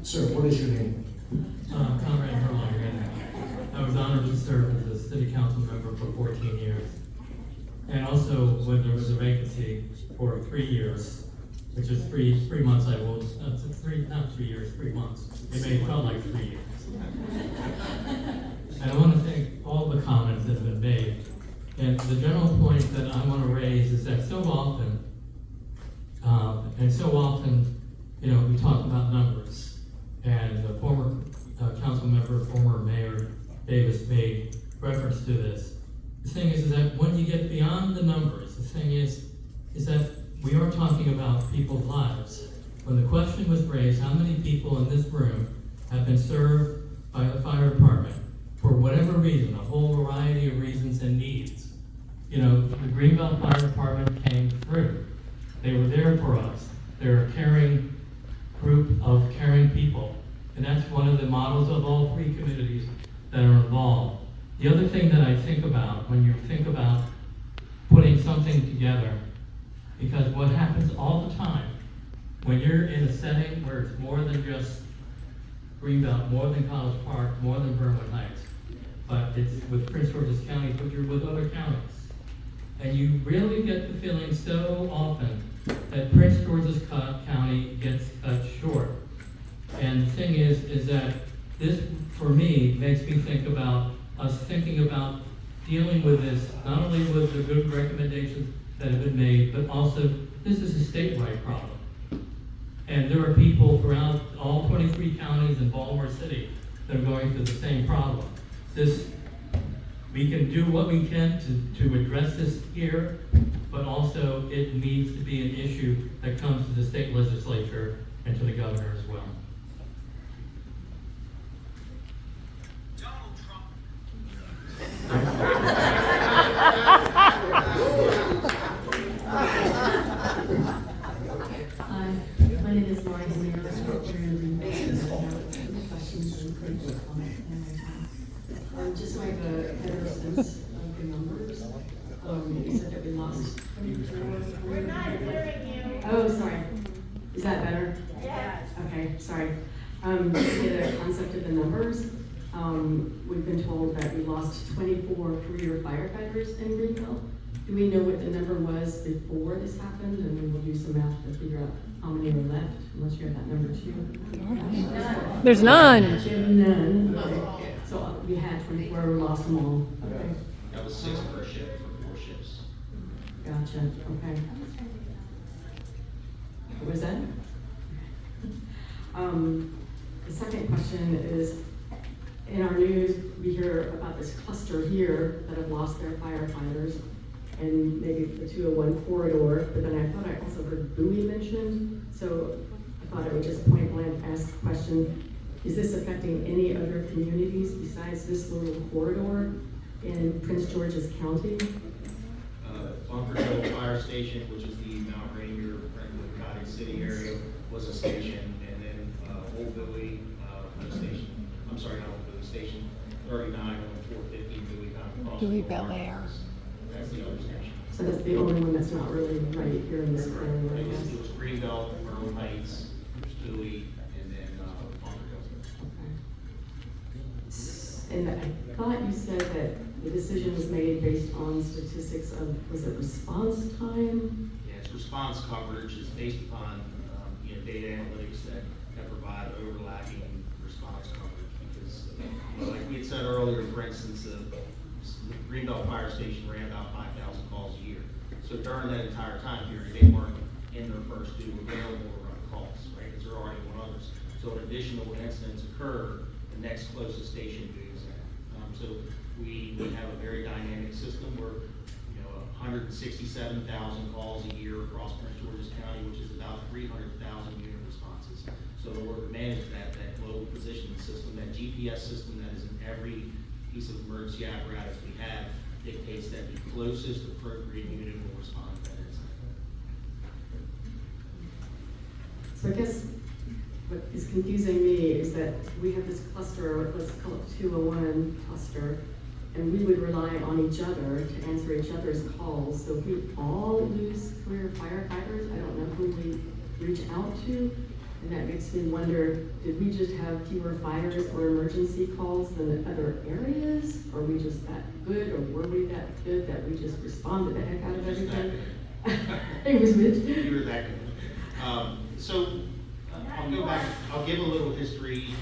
sir, what is your name?
Conrad Perlon. I was honored to serve as a city council member for 14 years. And also, when there was a vacancy for 3 years, which is three months, not 3 years, 3 months. It may have felt like 3 years. And I want to thank all the comments that have been made. And the general point that I want to raise is that so often, you know, we talk about numbers. And the former council member, former mayor Davis made reference to this. The thing is that when you get beyond the numbers, the thing is that we are talking about people's lives. When the question was raised, how many people in this room have been served by the fire department for whatever reason, a whole variety of reasons and needs. You know, the Greenbelt Fire Department came through. They were there for us. They're a caring group of caring people. And that's one of the models of all 3 communities that are involved. The other thing that I think about when you think about putting something together, because what happens all the time, when you're in a setting where it's more than just Greenbelt, more than College Park, more than Berlin Heights, but it's with Prince George's County, but you're with other counties. And you really get the feeling so often that Prince George's County gets cut short. And the thing is that this, for me, makes me think about us thinking about dealing with this, not only with the good recommendations that have been made, but also this is a statewide problem. And there are people throughout all 23 counties in Baltimore City that are going through the same problem. We can do what we can to address this here, but also it needs to be an issue that comes to the state legislature and to the governor as well.
Hi, my name is Laurie Samir. I'm here in Greenbelt. Questions and critical comment. Just like a better sense of the numbers. You said that we lost 24. We're not hearing you. Oh, sorry. Is that better? Yes. Okay, sorry. Just to get a concept of the numbers. We've been told that we lost 24 career firefighters in Greenbelt. Do we know what the number was before this happened? And we will do some math to figure out how many are left, unless you have that number too.
There's none.
None. Okay. So we had 24, we lost them all. Okay.
That was 6 per ship for 4 ships.
Gotcha, okay. What was that? The second question is, in our news, we hear about this cluster here that have lost their firefighters. and maybe the 201 corridor, but then I thought I also heard Bowie mentioned, so I thought I would just point blank ask the question, is this affecting any other communities besides this little corridor in Prince George's County?
Bunker Hill Fire Station, which is the Mount Rainier, Brentwood, Cottage City area, was a station, and then Old Bowie Station, I'm sorry, not Old Bowie Station, 39 on 450 Bowie, kind of across.
Bowie Bel Air.
That's the other station.
So that's the only one that's not really right here in this area, I
It
guess.
was Greenbelt, Merle Heights, Bowie, and then Bunker Hill.
And I thought you said that the decision was made based on statistics of, was it response time?
Yeah, it's response coverage. It's based upon data analytics that provide overlapping response coverage. Because, like we had said earlier, for instance, the Greenbelt Fire Station ran about 5,000 calls a year. So during that entire time period, they weren't in their first due available to run calls, right? Because they're already on others. So when additional incidents occur, the next closest station moves in. So we have a very dynamic system where 167,000 calls a year across Prince George's County, which is about 300,000 unit responses. So in order to manage that global positioning system, that GPS system that is in every piece of emergency apparatus we have, dictates that the closest appropriate unit will respond to that incident.
So I guess what is confusing me is that we have this cluster, let's call it 201 cluster, and we would rely on each other to answer each other's calls. So if we all lose career firefighters, I don't know who we reach out to. And that makes me wonder, did we just have fewer fires or emergency calls than other areas? Are we just that good, or were we that good that we just responded the heck out of everything? It was Mitch.
You were that good. I'll go back, I'll give a little history.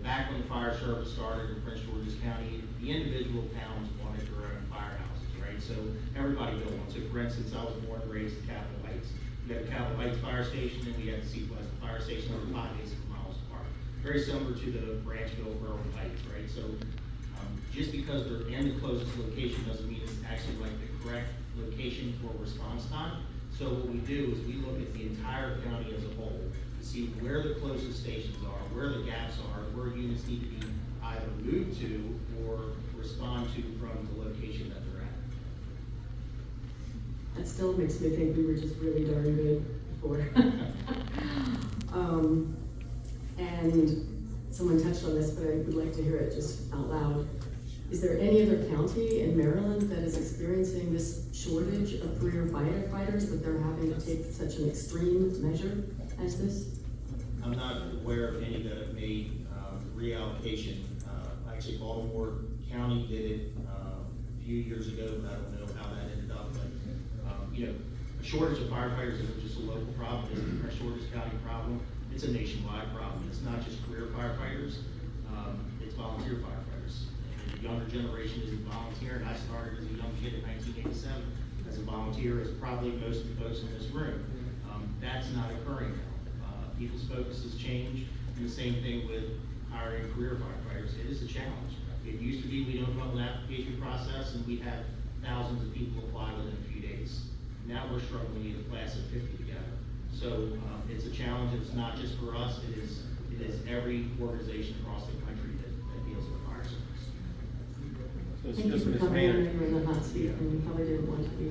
Back when the fire service started in Prince George's County, the individual towns wanted their own firehouses, right? So everybody built one. So for instance, I was born and raised in Capitol Heights. We had the Capitol Heights Fire Station, and we had the Sequest Fire Station over 5 basic miles apart. Very similar to the Branchville, Merle Heights, right? So just because they're in the closest location doesn't mean it's actually like the correct location for response time. So what we do is we look at the entire county as a whole to see where the closest stations are, where the gaps are, where units need to be either moved to or respond to from the location that they're at.
That still makes me think we were just really darn good before. And someone touched on this, but I would like to hear it just out loud. Is there any other county in Maryland that is experiencing this shortage of career firefighters, that they're having to take such an extreme measure as this?
I'm not aware of any that have made reallocation. Actually, Baltimore County did it a few years ago, but I don't know how that ended up. But a shortage of firefighters isn't just a local problem. It's a Prince George's County problem. It's a nationwide problem. It's not just career firefighters. It's volunteer firefighters. And the younger generation isn't volunteering. I started as a young kid in 1987 as a volunteer, as probably most of the folks in this room. That's not occurring now. People's focus has changed, and the same thing with hiring career firefighters. It is a challenge. It used to be we'd open up an application process and we'd have thousands of people apply within a few days. Now we're struggling to get a class of 50 together. So it's a challenge. It's not just for us. It is every organization across the country that deals with fire service.
Thank you for coming in. You were in the hot seat, and you probably didn't want to be.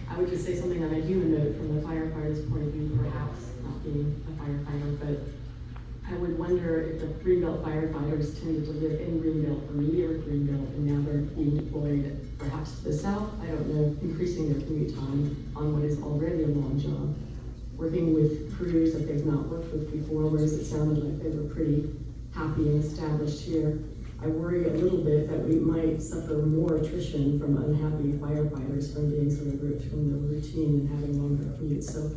I would just say something on a human note from the firefighter's point of view, perhaps not being a firefighter, but I would wonder if the Greenbelt firefighters tended to live in Greenbelt or near Greenbelt, and now they're being deployed perhaps to the south, I don't know, increasing their commute time on what is already a long job, working with crews that they've not worked with before, whereas it sounded like they were pretty happy and established here. I worry a little bit that we might suffer more attrition from unhappy firefighters from being sort of ripped from the routine and having longer commutes. So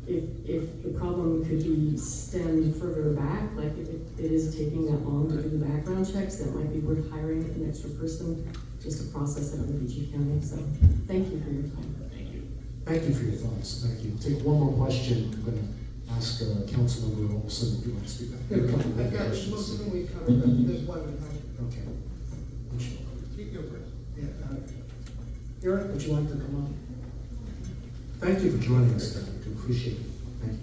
if the problem could be stemmed further back, like if it is taking that long to do the background checks, that might be worth hiring an extra person just to process it in PG County. So thank you for your time.
Thank you.
Thank you for your thoughts. Thank you. Take one more question. I'm going to ask Councilmember Olson if you want to speak.
I've got most of them we covered, but there's one.
Okay.
You go first. Yeah.
Eric, would you like to come up? Thank you for joining us tonight. We appreciate it. Thank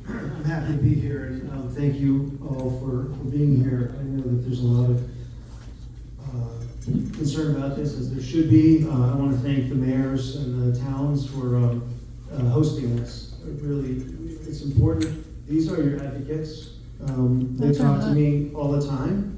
you.
I'm happy to be here, and thank you all for being here. I know that there's a lot of concern about this, as there should be. I want to thank the mayors and the towns for hosting this. It's important. These are your advocates. They talk to me all the time.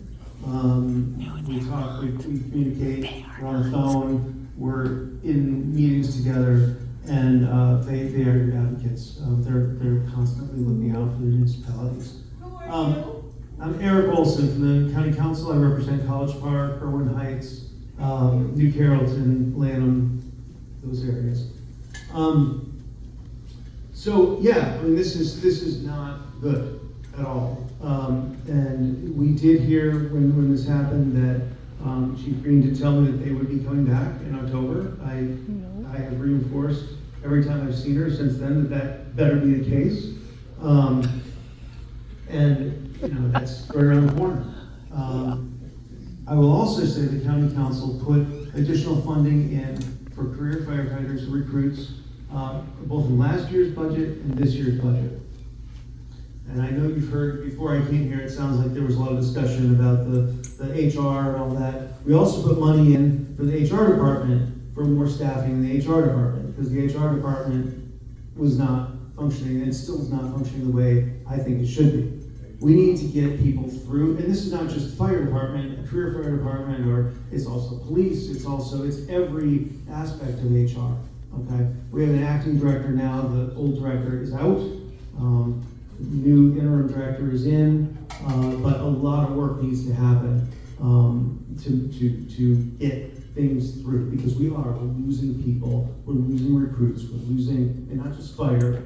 We talk, we communicate, we're on the phone, we're in meetings together, and they are your advocates. They're constantly looking out for the municipalities. I'm Eric Olson from the County Council. I represent College Park, Irwin Heights, New Carrollton, Lanham, those areas. So yeah, I mean, this is not good at all. And we did hear when this happened that Chief Green did tell me that they would be coming back in October. I have reinforced every time I've seen her since then that better be the case. And you know, that's right around the corner. I will also say the County Council put additional funding in for career firefighters and recruits, both in last year's budget and this year's budget. And I know you've heard before I came here, it sounds like there was a lot of discussion about the HR and all that. We also put money in for the HR department for more staffing in the HR department, because the HR department was not functioning, and it still is not functioning the way I think it should be. We need to get people through, and this is not just fire department, a career fire department, or it's also police, it's every aspect of HR, okay? We have an acting director now, the old director is out. New interim director is in, but a lot of work needs to happen to get things through, because we're losing people, we're losing recruits, we're losing, and not just fire,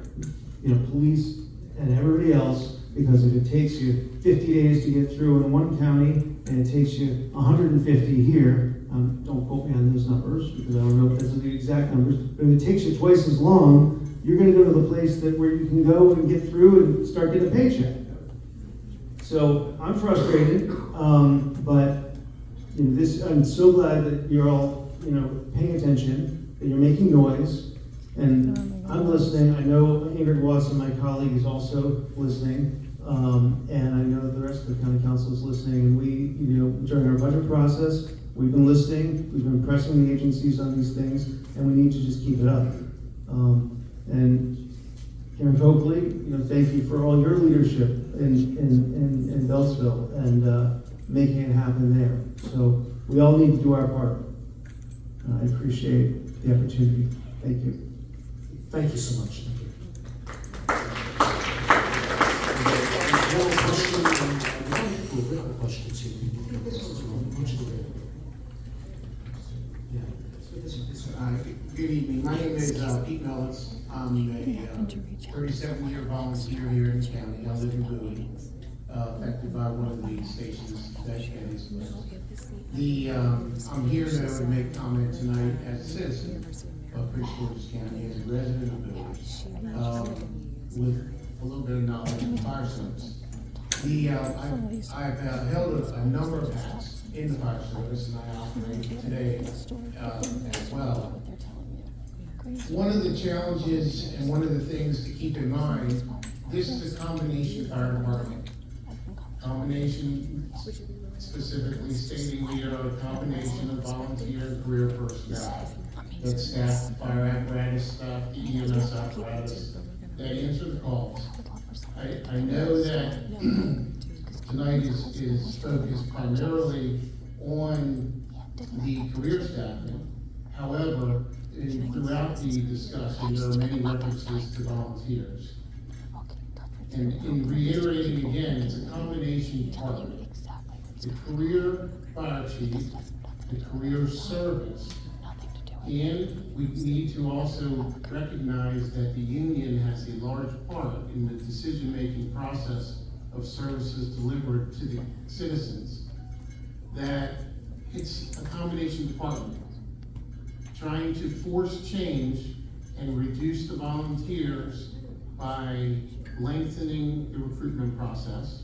police and everybody else, because if it takes you 50 days to get through in one county and it takes you 150 here, don't quote me on those numbers because I don't know if those are the exact numbers, but if it takes you twice as long, you're going to go to the place where you can go and get through and start getting a paycheck. So I'm frustrated, but I'm so glad that you're all paying attention, that you're making noise, and I'm listening. I know Ingrid Watson, my colleague, is also listening, and I know that the rest of the county council is listening. And we, during our budget process, we've been listening, we've been pressing the agencies on these things, and we need to just keep it up. And Karen Coakley, thank you for all your leadership in Beltsville and making it happen there. So we all need to do our part. I appreciate the opportunity. Thank you.
Thank you so much. Thank you. One question too.
Good evening. My name is Pete Mellis. I'm a 37-year volunteer here in the county. I live in Bowie, affected by one of the stations that is. I'm here though to make comment tonight as a citizen of Prince George's County, as a resident of Bowie, with a little bit of knowledge of fire service. I've held a number of hats in the fire service, and I operate today as well. One of the challenges and one of the things to keep in mind, this is a combination fire department. Combination, specifically stating we are a combination of volunteer and career personnel that staff the fire apparatus, staff the EMS apparatus, that answer the calls. I know that tonight is focused primarily on the career staffing. However, throughout the discussion, there are many references to volunteers. And in reiterating again, it's a combination department. The career fire chief, the career service, and we need to also recognize that the union has a large part in the decision-making process of services delivered to the citizens. That it's a combination department. Trying to force change and reduce the volunteers by lengthening the recruitment process,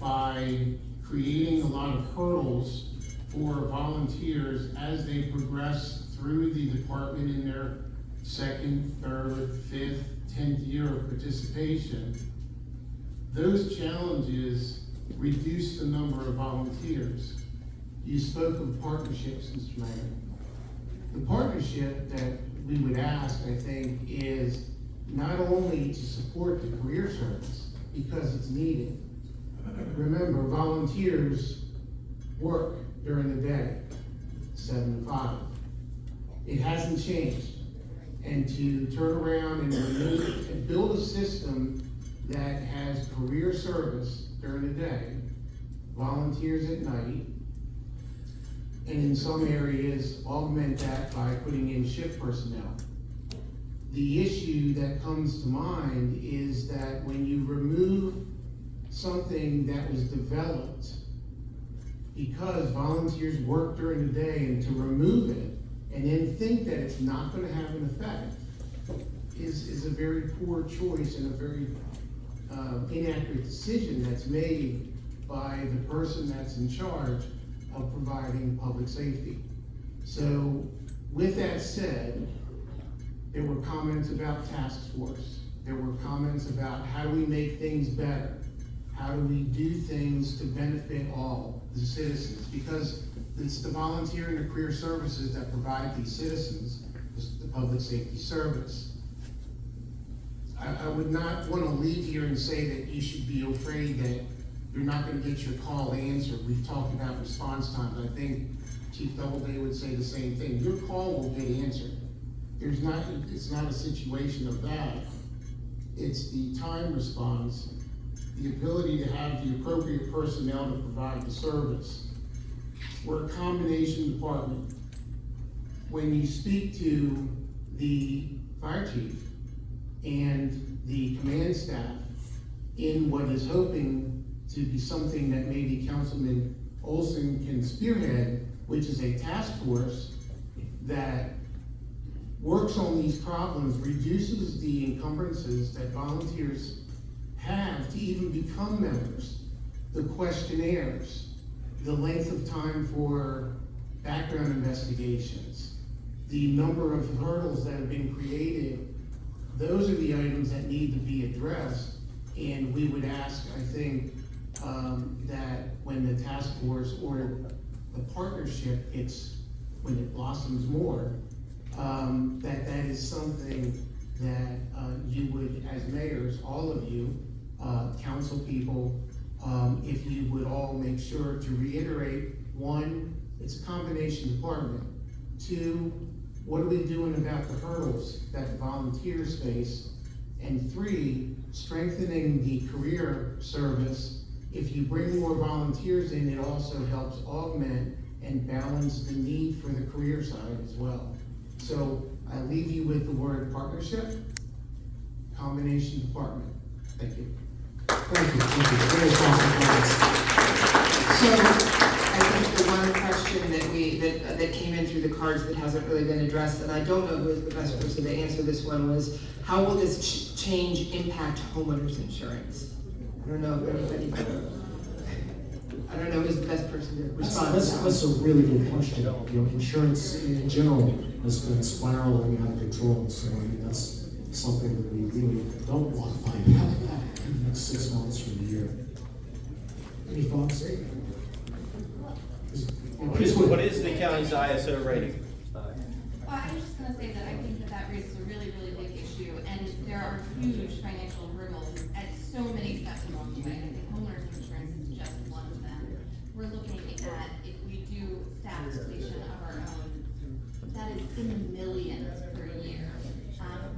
by creating a lot of hurdles for volunteers as they progress through the department in their second, third, fifth, 10th year of participation. Those challenges reduce the number of volunteers. You spoke of partnerships, Mr. Mayor. The partnership that we would ask, I think, is not only to support the career service because it's needed. Remember, volunteers work during the day, 7 to 5. It hasn't changed. And to turn around and remove and build a system that has career service during the day, volunteers at night, and in some areas augment that by putting in shift personnel. The issue that comes to mind is that when you remove something that was developed because volunteers work during the day, and to remove it and then think that it's not going to have an effect is a very poor choice and a very inaccurate decision that's made by the person that's in charge of providing public safety. So with that said, there were comments about task force. There were comments about how do we make things better? How do we do things to benefit all the citizens? Because it's the volunteer and the career services that provide these citizens the public safety service. I would not want to leave here and say that you should be afraid that you're not going to get your call answered. We've talked about response times. I think Chief Doubleday would say the same thing. Your call will get answered. It's not a situation of that. It's the time response, the ability to have the appropriate personnel to provide the service. We're a combination department. When you speak to the fire chief and the command staff in what is hoping to be something that maybe Councilman Olson can spearhead, which is a task force that works on these problems, reduces the encumbrances that volunteers have to even become members, the questionnaires, the length of time for background investigations, the number of hurdles that have been created. Those are the items that need to be addressed, and we would ask, I think, that when the task force or the partnership when it blossoms more, that is something that you would, as mayors, all of you, council people, if you would all make sure to reiterate, 1, it's a combination department. 2, what are we doing about the hurdles that the volunteers face? And 3, strengthening the career service. If you bring more volunteers in, it also helps augment and balance the need for the career side as well. So I leave you with the word partnership, combination department. Thank you.
Thank you. Very thoughtful comments.
So I think the one question that came in through the cards that hasn't really been addressed, and I don't know who is the best person to answer this one, was how will this change impact homeowners insurance? I don't know who's the best person to respond to that.
That's a really good question. Insurance in general has been spiraling out of control, so that's something that we really don't want to find out about in the next 6 months from the year. Any thoughts?
What is the county's ISO rating?
Well, I was just going to say that I think that raises a really, really big issue, and there are huge financial hurdles at so many steps along the way. I think homeowners insurance is just one of them. We're looking at, if we do staff depletion of our own, that is in the millions per year.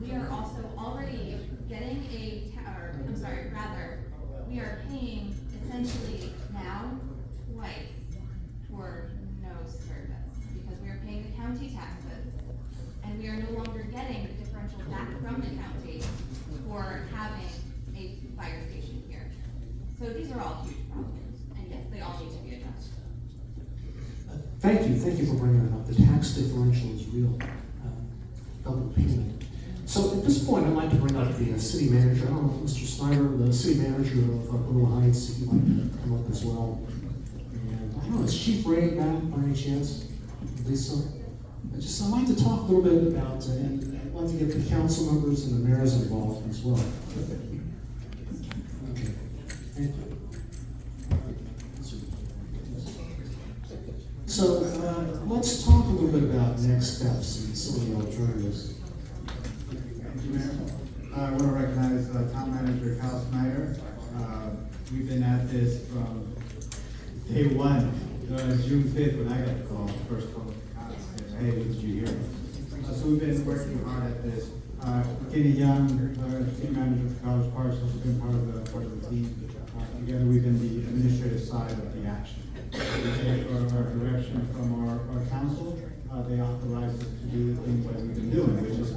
We are also already getting we are paying essentially now twice for no service, because we are paying the county taxes, and we are no longer getting the differential back from the county for having a fire station here. So these are all huge problems, and yes, they all need to be addressed.
Thank you for bringing that up. The tax differential is real, double payment. So at this point, I'd like to bring up the city manager. I don't know if Mr. Snyder, the city manager of Little Heights, if you'd like to come up as well. don't know, is Chief Ray back by any chance? Lisa? I'd like to talk a little bit about, and I'd like to get the council members and the mayors involved as well. Okay, thank you. So, let's talk a little bit about next steps and some of the alternatives.
Thank you, Mayor. I want to recognize Town Manager Kyle Snyder. We've been at this from day one, June 5th, when I got the call, first call. Hey, what did you hear? So we've been working hard at this. Kenny Young, Team Manager for College Parks, has been part of the team. Together, we've been the administrative side of the action. We take our direction from our council. They authorize us to do the things that we've been doing, which is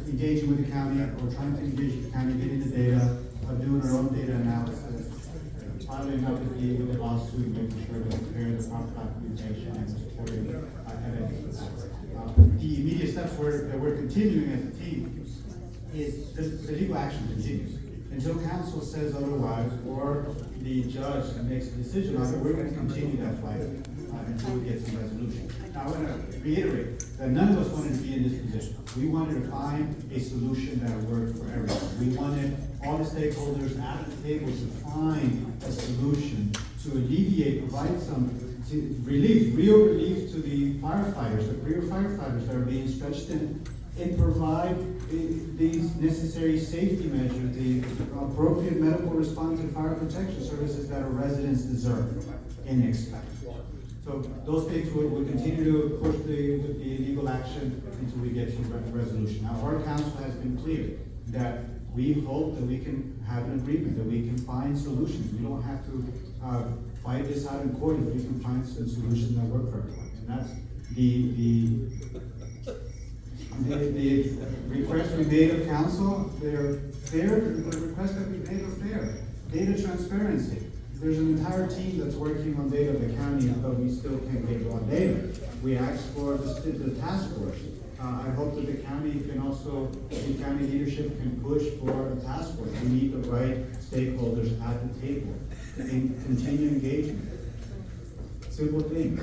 engaging with the county, or trying to engage with the county, getting the data, doing our own data analysis, following up with the lawsuit, making sure to prepare the proper documentation and supporting evidence. The immediate steps that we're continuing as a team is the legal action continues. Until council says otherwise, or the judge makes a decision on it, we're going to continue that fight until we get some resolution. Now, I want to reiterate that none of us wanted to be in this position. We wanted to find a solution that worked for everyone. We wanted all the stakeholders at the table to find a solution to alleviate, provide some relief, real relief to the firefighters, the career firefighters that are being stretched in, and provide these necessary safety measures, the appropriate medical response and fire protection services that our residents deserve and expect. So those things will continue to push the legal action until we get to resolution. Now, our council has been clear that we hope that we can have an agreement, that we can find solutions. We don't have to fight this out in court if we can find some solutions that work for everyone. And that's the request we made of council. They're fair. The request that we made are fair. Data transparency. There's an entire team that's working on data of the county, but we still can't get raw data. We asked for the task force. I hope that the county can also, the county leadership can push for a task force. We need the right stakeholders at the table and continue engagement. Simple thing.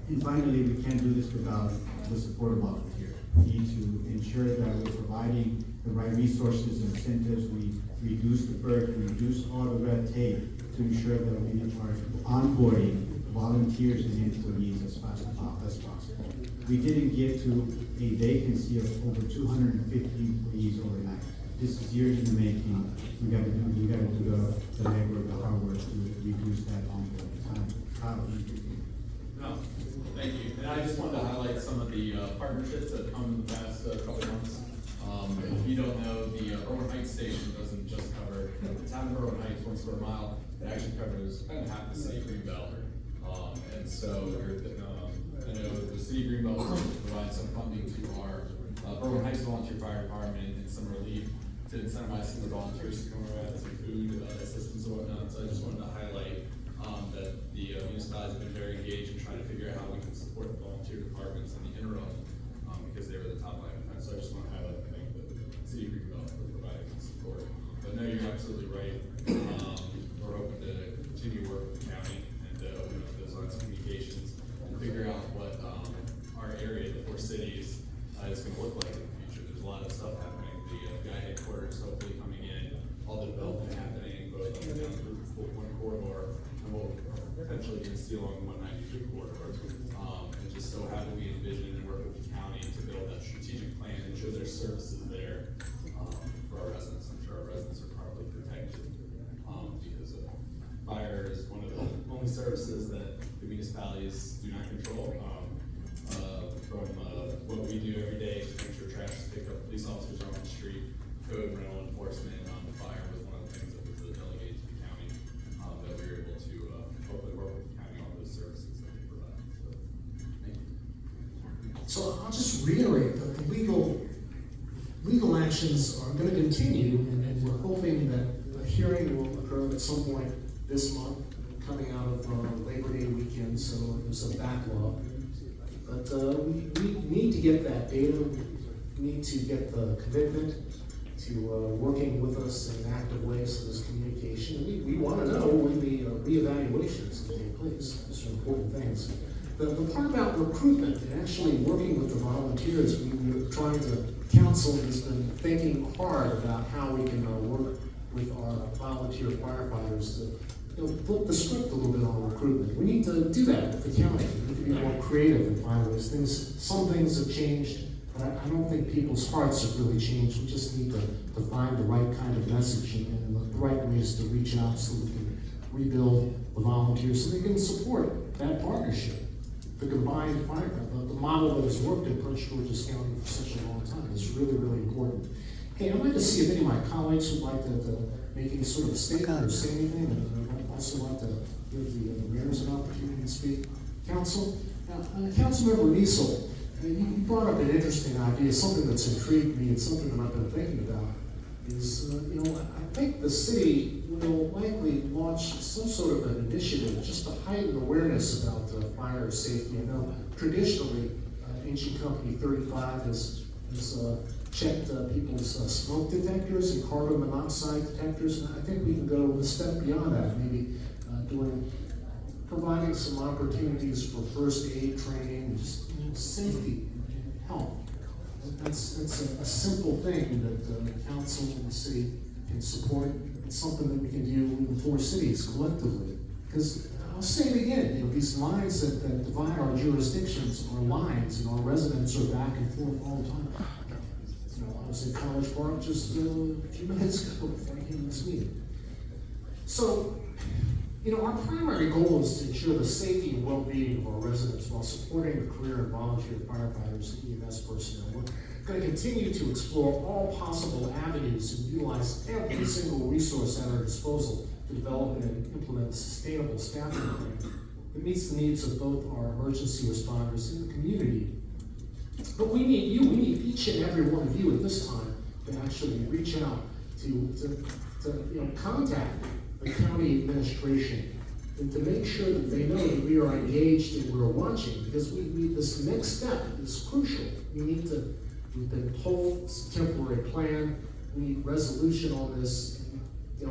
And finally, we can't do this without the support of volunteers. We need to ensure that we're providing the right resources and incentives. We reduce the burden, we reduce all the red tape to ensure that we are onboarding volunteers and employees as fast as possible. We didn't get to a vacancy of over 250 employees overnight. This is years in the making. We got to do the legwork, the hard work to reduce that onboarding time.
No, thank you. And I just wanted to highlight some of the partnerships that have come in the past couple months. If you don't know, the Irwin Heights station doesn't just cover the town of Irwin Heights, 1 square mile. It actually covers kind of half the city of Greenbelt. And so I know the city of Greenbelt was able to provide some funding to our Irwin Heights Volunteer Fire Department and some relief to incentivize some of the volunteers to come around, some food assistance and whatnot. So I just wanted to highlight that the municipality has been very engaged in trying to figure out how we can support the volunteer departments in the interim because they were the top line defense. So I just want to highlight the city of Greenbelt for providing support. But no, you're absolutely right. We're hoping to continue to work with the county and open up those lines of communications and figure out what our area, the 4 cities, is going to look like in the future. There's a lot of stuff happening. The guy headquarters hopefully coming in, all the development happening both up and down the Route 1 corridor, and we'll potentially get to see along the 193 corridor. And just so how do we envision and work with the county to build that strategic plan and ensure there's services there for our residents. I'm sure our residents are properly protected because fire is one of the only services that the municipalities do not control. From what we do every day to make sure trash is picked up, police officers are on the street, code, rental enforcement, fire was one of the things that was delegated to the county that we were able to hopefully work with the county on those services that they provide. So, thank you.
So I'll just reiterate that the legal actions are going to continue, and we're hoping that a hearing will occur at some point this month, coming out of Labor Day weekend, so there's a backlog. But we need to get that data, we need to get the commitment working with us in an active way, so there's communication. And we want to know when the reevaluations take place. These are important things. The part about recruitment and actually working with the volunteers, we're trying to, council has been thinking hard about how we can work with our volunteer firefighters to flip the script a little bit on recruitment. We need to do that with the county. We need to be more creative and find ways. Some things have changed, but I don't think people's hearts have really changed. We just need to find the right kind of message and the right ways to reach out so we can rebuild the volunteers so they can support that partnership. The combined fire, the model that has worked in Prince George's County for such a long time is really, really important. Hey, I'd like to see if any of my colleagues would like to make any sort of statement or say anything, and I'd also like to give the mayors an opportunity to speak. Council, Councilmember Niesel, you brought up an interesting idea, something that's intrigued me and something that I've been thinking about is, I think the city will likely launch some sort of an initiative just to heighten awareness about fire safety. I know traditionally, Ancient Company 35 has checked people's smoke detectors and carbon monoxide detectors, and I think we can go a step beyond that, maybe providing some opportunities for first aid training, just safety and health. That's a simple thing that the council and the city can support. It's something that we can do in the 4 cities collectively. Because I'll say it again, these lines that divide our jurisdictions are lines, and our residents are back and forth all the time. I was in College Park just a few minutes ago before I came to this meeting. So, our primary goal is to ensure the safety and well-being of our residents while supporting the career and volunteer firefighters and EMS personnel. We're going to continue to explore all possible avenues and utilize every single resource at our disposal to develop and implement a sustainable staffing plan that meets the needs of both our emergency responders and the community. But we need you, we need each and every one of you at this time to actually reach out to contact the county administration and to make sure that they know that we are engaged and we're watching, because this next step is crucial. We've been told it's a temporary plan, we need resolution on this. I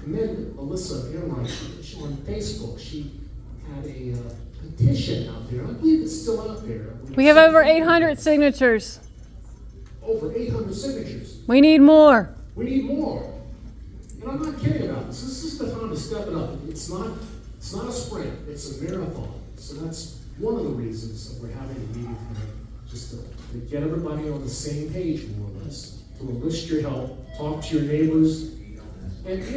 commend Melissa Enright on Facebook. She had a petition out there. I believe it's still out there.
We have over 800 signatures.
Over 800 signatures.
We need more.
We need more. And I'm not kidding about this. This is the time to step it up. It's not a sprint, it's a marathon. So that's one of the reasons that we're having a meeting tonight, just to get everybody on the same page more or less, to enlist your help, talk to your neighbors. And if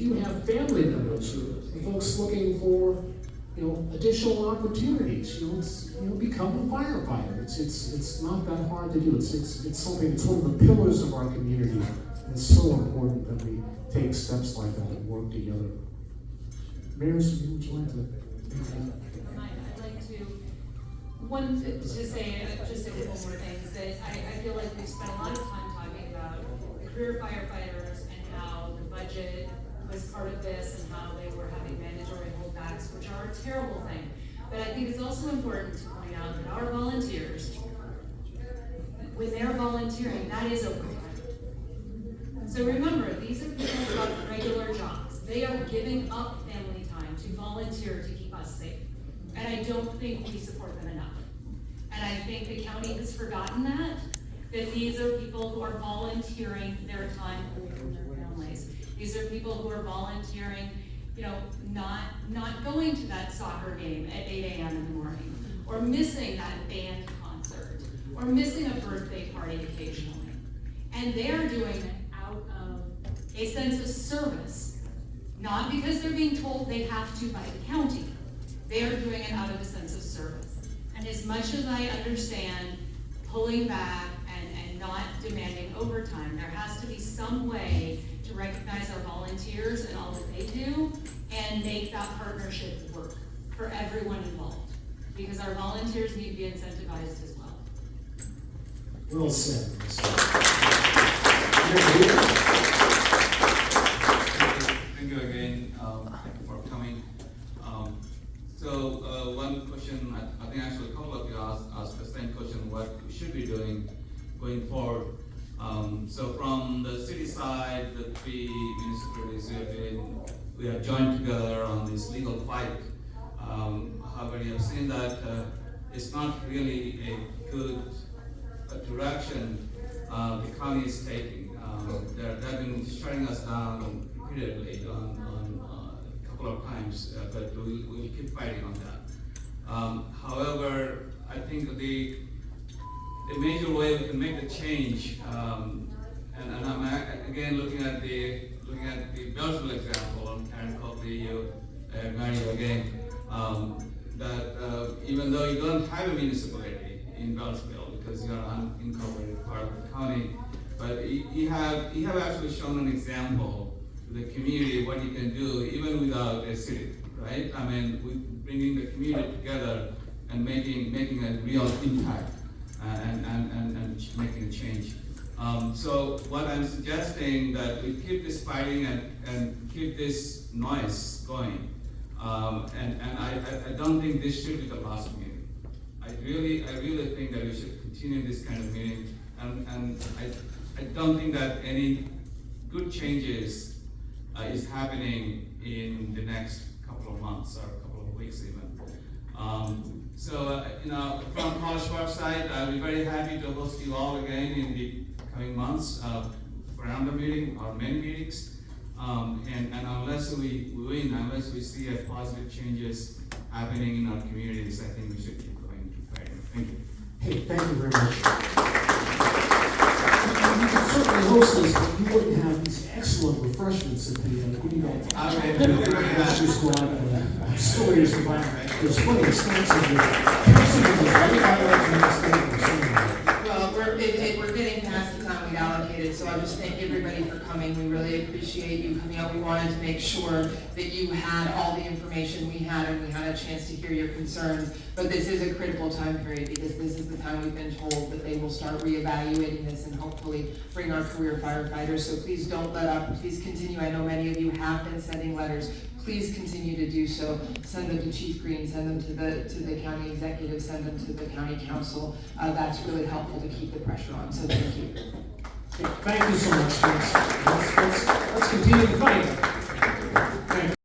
you have family members or folks looking for additional opportunities, become a firefighter. It's not that hard to do. It's something that's one of the pillars of our community. And it's so important that we take steps like that and work together. Mayors, would you like to?
I'd like to say just a couple more things. That I feel like we've spent a lot of time talking about the career firefighters and how the budget was part of this and how they were having mandatory holdbacks, which are a terrible thing. But I think it's also important to point out that our volunteers, when they're volunteering, that is overtime. So remember, these are people who have regular jobs. They are giving up family time to volunteer to keep us safe. And I don't think we support them enough. And I think the county has forgotten that these are people who are volunteering their time away from their families. These are people who are volunteering, not going to that soccer game at 8 a.m. in the morning, or missing that band concert, or missing a birthday party occasionally. And they are doing it out of a sense of service, not because they're being told they have to by the county. They are doing it out of a sense of service. And as much as I understand pulling back and not demanding overtime, there has to be some way to recognize our volunteers and all that they do and make that partnership work for everyone involved. Because our volunteers need to be incentivized as well.
Well said.
Thank you again for coming. So one question, I think actually a couple of you asked the same question, what we should be doing going forward. So from the city side, the three municipalities we have joined together on this legal fight. However, you have seen that it's not really a good direction the county is taking. They've been shutting us down repeatedly on a couple of times, but we'll keep fighting on that. However, I think the major way we can make the change, and I'm again looking at the Beltsville example. I'm trying to copy Mario again. That even though you don't have a municipality in Beltsville because you're an unincorporated part of the county, but you have actually shown an example to the community what you can do even without a city, right? I mean, bringing the community together and making a real impact and making a change. So what I'm suggesting that we keep this fighting and keep this noise going. And I don't think this should be the last meeting. I really think that we should continue this kind of meeting. And I don't think that any good changes is happening in the next couple of months or a couple of weeks even. From College Park side, I'll be very happy to host you all again in the coming months for another meeting or many meetings. And unless we win, unless we see a positive changes happening in our communities, I think we should keep going, keep fighting. Thank you.
Hey, thank you very much. You could certainly host this, but you wouldn't have these excellent refreshments at the Greenbelt Rescue Squad facilities. There's plenty of snacks in
Well, we're getting past the time we allocated, so I just thank everybody for coming. We really appreciate you coming out. We wanted to make sure that you had all the information we had and we had a chance to hear your concerns. But this is a critical time period because this is the time we've been told that they will start reevaluating this and hopefully bring our career firefighters. So please don't let up. Please continue. I know many of you have been sending letters. Please continue to do so. Send them to Chief Green, send them to the county executive, send them to the county council. That's really helpful to keep the pressure on, so thank you.
Thank you so much, folks. Let's continue the fight.